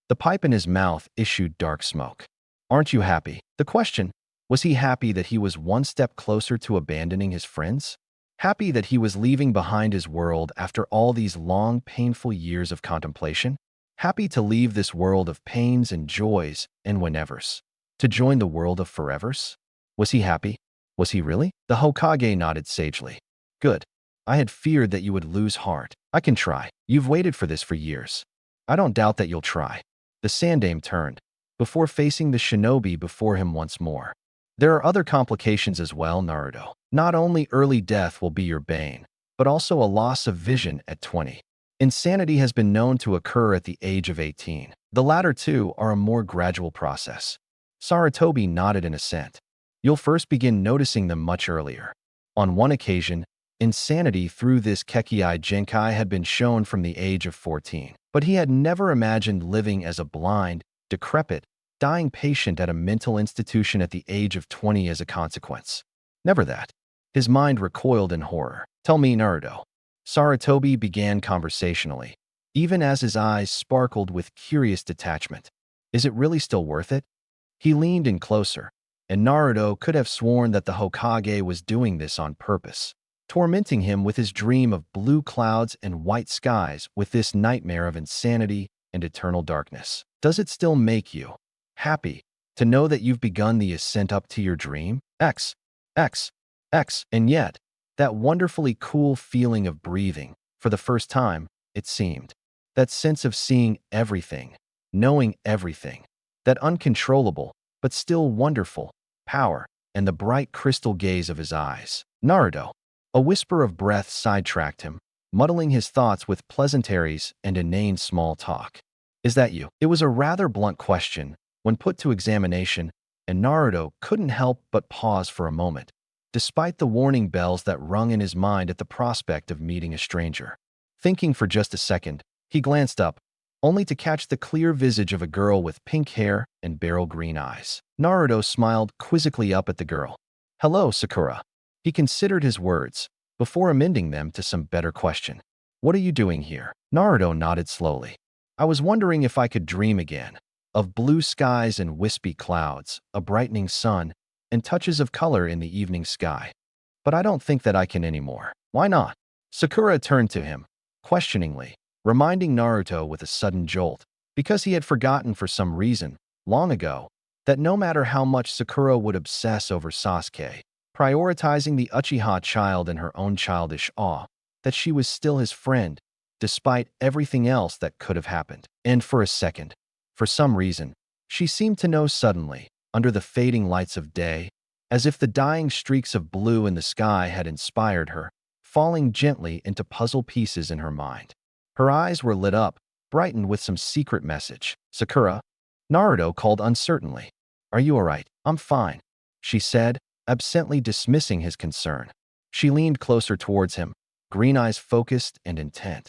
The pipe in his mouth issued dark smoke. Aren't you happy? The question, was he happy that he was one step closer to abandoning his friends? Happy that he was leaving behind his world after all these long, painful years of contemplation? Happy to leave this world of pains and joys and whenevers, to join the world of forevers? Was he happy? Was he really? The Hokage nodded sagely. Good. I had feared that you would lose heart. I can try. You've waited for this for years. I don't doubt that you'll try. The Sandaime turned, before facing the shinobi before him once more. There are other complications as well, Naruto. Not only early death will be your bane, but also a loss of vision at 20. Insanity has been known to occur at the age of 18. The latter two are a more gradual process. Sarutobi nodded in assent. You'll first begin noticing them much earlier. On one occasion, insanity through this Kekii Jinkai had been shown from the age of 14. But he had never imagined living as a blind, decrepit, dying patient at a mental institution at the age of 20 as a consequence. Never that. His mind recoiled in horror. Tell me, Naruto. Sarutobi began conversationally, even as his eyes sparkled with curious detachment. Is it really still worth it? He leaned in closer, and Naruto could have sworn that the Hokage was doing this on purpose, tormenting him with his dream of blue clouds and white skies with this nightmare of insanity and eternal darkness. Does it still make you happy to know that you've begun the ascent up to your dream? And yet, that wonderfully cool feeling of breathing, for the first time, it seemed. That sense of seeing everything, knowing everything, that uncontrollable, but still wonderful, power, and the bright crystal gaze of his eyes. Naruto. A whisper of breath sidetracked him, muddling his thoughts with pleasantries and inane small talk. Is that you? It was a rather blunt question when put to examination, and Naruto couldn't help but pause for a moment, despite the warning bells that rung in his mind at the prospect of meeting a stranger. Thinking for just a second, he glanced up, only to catch the clear visage of a girl with pink hair and beryl green eyes. Naruto smiled quizzically up at the girl. Hello, Sakura. He considered his words, before amending them to some better question. What are you doing here? Naruto nodded slowly. I was wondering if I could dream again, of blue skies and wispy clouds, a brightening sun, and touches of color in the evening sky. But I don't think that I can anymore. Why not? Sakura turned to him, questioningly, reminding Naruto with a sudden jolt, because he had forgotten for some reason, long ago, that no matter how much Sakura would obsess over Sasuke, prioritizing the Uchiha child and her own childish awe, that she was still his friend, despite everything else that could have happened. And for a second, for some reason, she seemed to know suddenly, under the fading lights of day, as if the dying streaks of blue in the sky had inspired her, falling gently into puzzle pieces in her mind. Her eyes were lit up, brightened with some secret message. Sakura? Naruto called uncertainly. Are you all right? I'm fine, she said, absently dismissing his concern. She leaned closer towards him, green eyes focused and intent.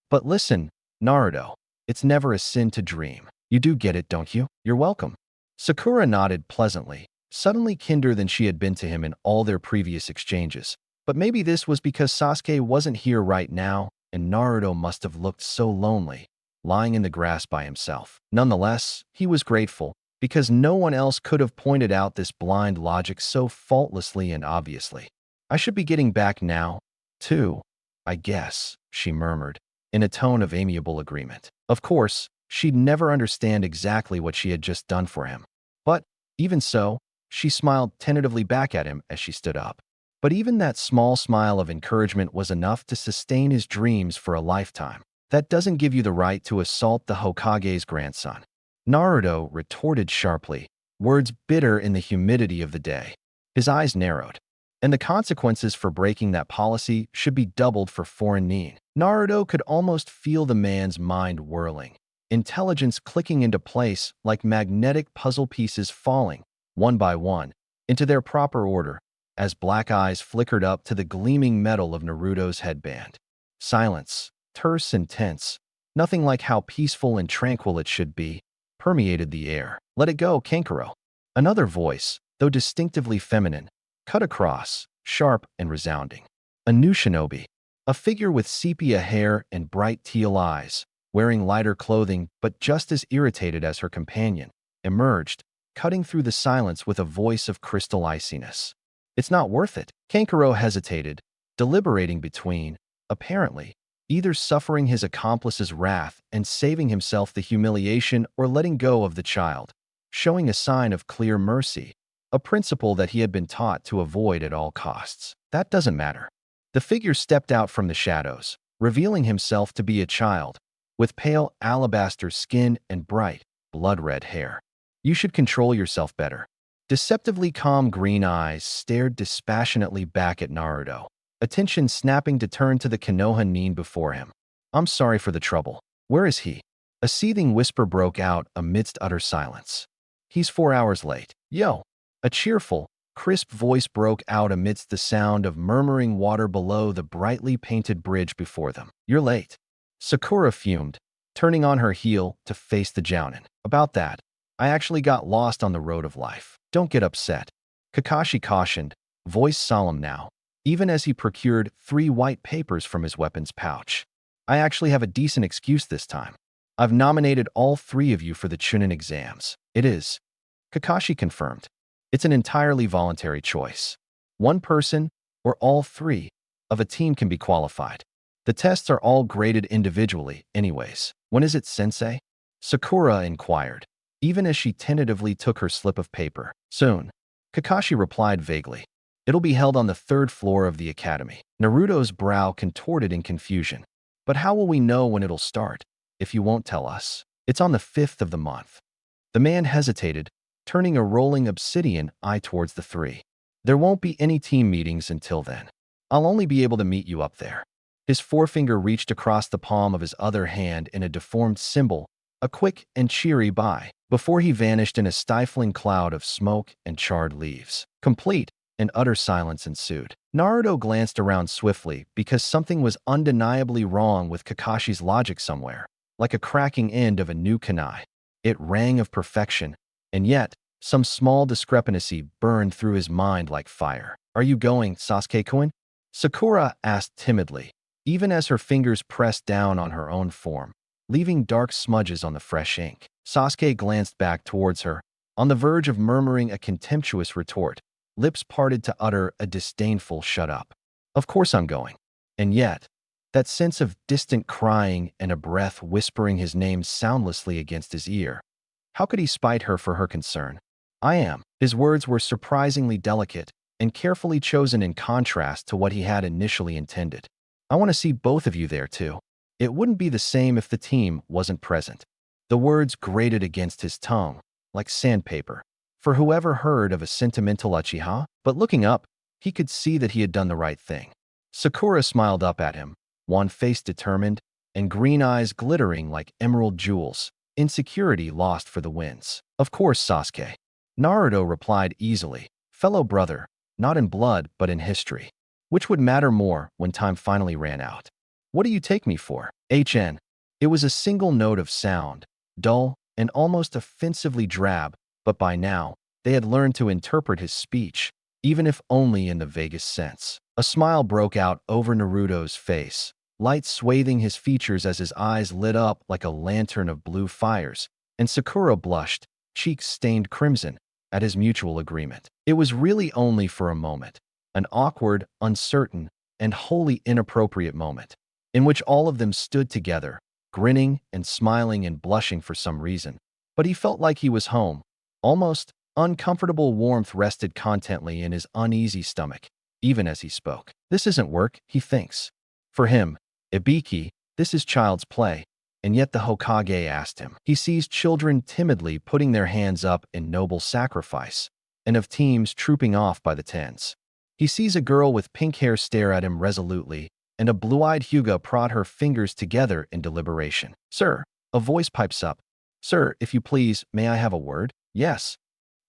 But listen, Naruto, it's never a sin to dream. You do get it, don't you? You're welcome. Sakura nodded pleasantly, suddenly kinder than she had been to him in all their previous exchanges. But maybe this was because Sasuke wasn't here right now, and Naruto must have looked so lonely, lying in the grass by himself. Nonetheless, he was grateful, because no one else could have pointed out this blind logic so faultlessly and obviously. I should be getting back now, too, I guess, she murmured, in a tone of amiable agreement. Of course, she'd never understand exactly what she had just done for him. But, even so, she smiled tentatively back at him as she stood up. But even that small smile of encouragement was enough to sustain his dreams for a lifetime. That doesn't give you the right to assault the Hokage's grandson. Naruto retorted sharply, words bitter in the humidity of the day. His eyes narrowed. And the consequences for breaking that policy should be doubled for foreign Nin. Naruto could almost feel the man's mind whirling. intelligence clicking into place like magnetic puzzle pieces falling, one by one, into their proper order as black eyes flickered up to the gleaming metal of Naruto's headband. Silence, terse and tense, nothing like how peaceful and tranquil it should be, permeated the air. "Let it go, Kankuro." Another voice, though distinctively feminine, cut across, sharp and resounding. A new shinobi, a figure with sepia hair and bright teal eyes, wearing lighter clothing but just as irritated as her companion, emerged, cutting through the silence with a voice of crystal iciness. "It's not worth it." Kankuro hesitated, deliberating between, apparently, either suffering his accomplice's wrath and saving himself the humiliation or letting go of the child, showing a sign of clear mercy, a principle that he had been taught to avoid at all costs. That doesn't matter. The figure stepped out from the shadows, revealing himself to be a child, with pale alabaster skin and bright, blood-red hair. "You should control yourself better." Deceptively calm green eyes stared dispassionately back at Naruto, attention snapping to turn to the Konoha Nin before him. "I'm sorry for the trouble. Where is he?" A seething whisper broke out amidst utter silence. "He's 4 hours late." "Yo!" A cheerful, crisp voice broke out amidst the sound of murmuring water below the brightly painted bridge before them. "You're late." Sakura fumed, turning on her heel to face the Jounin. "About that, I actually got lost on the road of life." "Don't get upset," Kakashi cautioned, voice solemn now, even as he procured 3 white papers from his weapons pouch. "I actually have a decent excuse this time. I've nominated all 3 of you for the Chunin exams." "It is," Kakashi confirmed. "It's an entirely voluntary choice. One person, or all 3, of a team can be qualified. The tests are all graded individually, anyways." "When is it, sensei?" Sakura inquired, even as she tentatively took her slip of paper. "Soon," Kakashi replied vaguely. "It'll be held on the 3rd floor of the academy." Naruto's brow contorted in confusion. "But how will we know when it'll start, if you won't tell us?" "It's on the 5th of the month." The man hesitated, turning a rolling obsidian eye towards the 3. "There won't be any team meetings until then. I'll only be able to meet you up there." His forefinger reached across the palm of his other hand in a deformed symbol, a quick and cheery bye, before he vanished in a stifling cloud of smoke and charred leaves. Complete and utter silence ensued. Naruto glanced around swiftly because something was undeniably wrong with Kakashi's logic somewhere, like a cracking end of a new kunai. It rang of perfection, and yet some small discrepancy burned through his mind like fire. "Are you going, Sasuke-kun?" Sakura asked timidly, even as her fingers pressed down on her own form, leaving dark smudges on the fresh ink. Sasuke glanced back towards her, on the verge of murmuring a contemptuous retort, lips parted to utter a disdainful "shut up." "Of course I'm going." And yet, that sense of distant crying and a breath whispering his name soundlessly against his ear. How could he spite her for her concern? "I am." His words were surprisingly delicate and carefully chosen in contrast to what he had initially intended. "I want to see both of you there too. It wouldn't be the same if the team wasn't present." The words grated against his tongue, like sandpaper, for whoever heard of a sentimental Uchiha? But looking up, he could see that he had done the right thing. Sakura smiled up at him, one face determined, and green eyes glittering like emerald jewels, insecurity lost for the winds. "Of course, Sasuke." Naruto replied easily, "Fellow brother, not in blood but in history." Which would matter more when time finally ran out? "What do you take me for?" "HN." It was a single note of sound, dull and almost offensively drab, but by now, they had learned to interpret his speech, even if only in the vaguest sense. A smile broke out over Naruto's face, light swathing his features as his eyes lit up like a lantern of blue fires, and Sakura blushed, cheeks stained crimson, at his mutual agreement. It was really only for a moment, an awkward, uncertain, and wholly inappropriate moment, in which all of them stood together, grinning and smiling and blushing for some reason. But he felt like he was home. Almost uncomfortable warmth rested contently in his uneasy stomach, even as he spoke. This isn't work, he thinks. For him, Ibiki, this is child's play, and yet the Hokage asked him. He sees children timidly putting their hands up in noble sacrifice, and of teams trooping off by the tens. He sees a girl with pink hair stare at him resolutely, and a blue-eyed Hyuga prod her fingers together in deliberation. "Sir," A voice pipes up. Sir, if you please, may I have a word? Yes.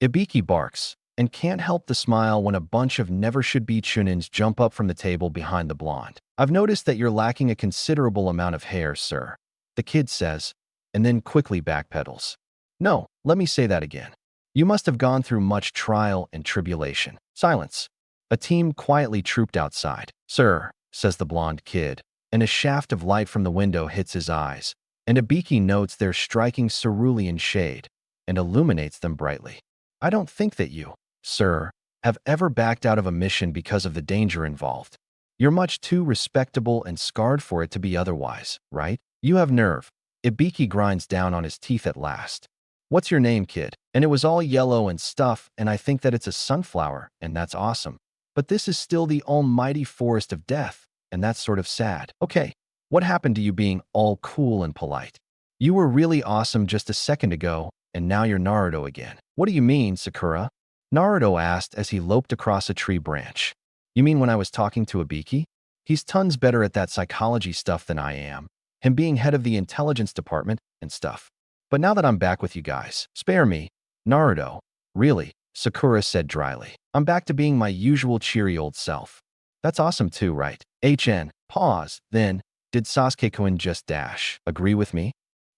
Ibiki barks, and can't help the smile when a bunch of never-should-be Chunins jump up from the table behind the blonde. I've noticed that you're lacking a considerable amount of hair, sir, the kid says, and then quickly backpedals. No, let me say that again. You must have gone through much trial and tribulation. Silence. A team quietly trooped outside. Sir, says the blonde kid, and a shaft of light from the window hits his eyes, and Ibiki notes their striking cerulean shade and illuminates them brightly. I don't think that you, sir, have ever backed out of a mission because of the danger involved. You're much too respectable and scarred for it to be otherwise, right? You have nerve. Ibiki grinds down on his teeth at last. What's your name, kid? And it was all yellow and stuff, and I think that it's a sunflower, and that's awesome. But this is still the almighty forest of death, and that's sort of sad. Okay, what happened to you being all cool and polite? You were really awesome just a second ago, and now you're Naruto again. What do you mean, Sakura? Naruto asked as he loped across a tree branch. You mean when I was talking to Ibiki? He's tons better at that psychology stuff than I am, him being head of the intelligence department and stuff. But now that I'm back with you guys, spare me. Naruto. Really? Sakura said dryly. I'm back to being my usual cheery old self. That's awesome too, right? Pause. Then, did Sasuke-kun just dash? Agree with me?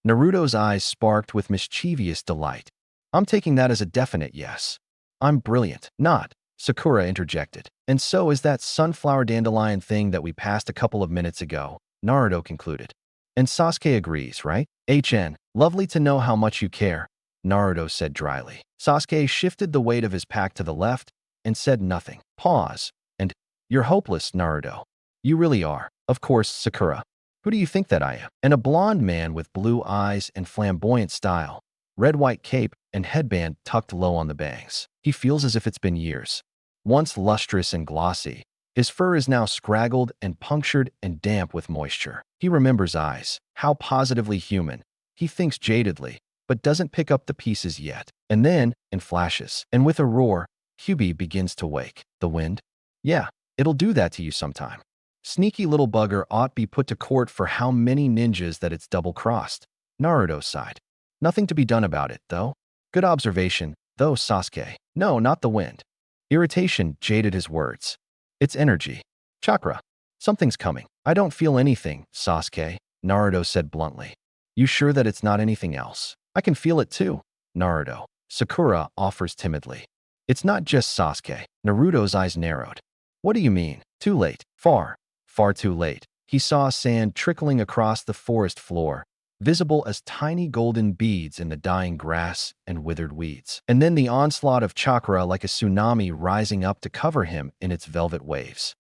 Naruto's eyes sparked with mischievous delight. I'm taking that as a definite yes. I'm brilliant. Not, Sakura interjected. And so is that sunflower dandelion thing that we passed a couple of minutes ago, Naruto concluded. And Sasuke agrees, right? Lovely to know how much you care, Naruto said dryly. Sasuke shifted the weight of his pack to the left and said nothing. Pause. And, you're hopeless, Naruto. You really are. Of course, Sakura. Who do you think that I am? And a blonde man with blue eyes and flamboyant style, red-white cape and headband tucked low on the bangs. He feels as if it's been years. Once lustrous and glossy, his fur is now scraggled and punctured and damp with moisture. He remembers eyes. How positively human. He thinks jadedly, but doesn't pick up the pieces yet. And then, in flashes, and with a roar, Kyuubi begins to wake. The wind? Yeah, it'll do that to you sometime. Sneaky little bugger ought be put to court for how many ninjas that it's double-crossed. Naruto sighed. Nothing to be done about it, though. Good observation, though, Sasuke. No, not the wind. Irritation jaded his words. It's energy. Chakra. Something's coming. I don't feel anything, Sasuke, Naruto said bluntly. You sure that it's not anything else? I can feel it too, Naruto. Sakura offers timidly. It's not just Sasuke. Naruto's eyes narrowed. What do you mean? Too late. Far too late. He saw sand trickling across the forest floor, visible as tiny golden beads in the dying grass and withered weeds. And then the onslaught of chakra like a tsunami rising up to cover him in its velvet waves.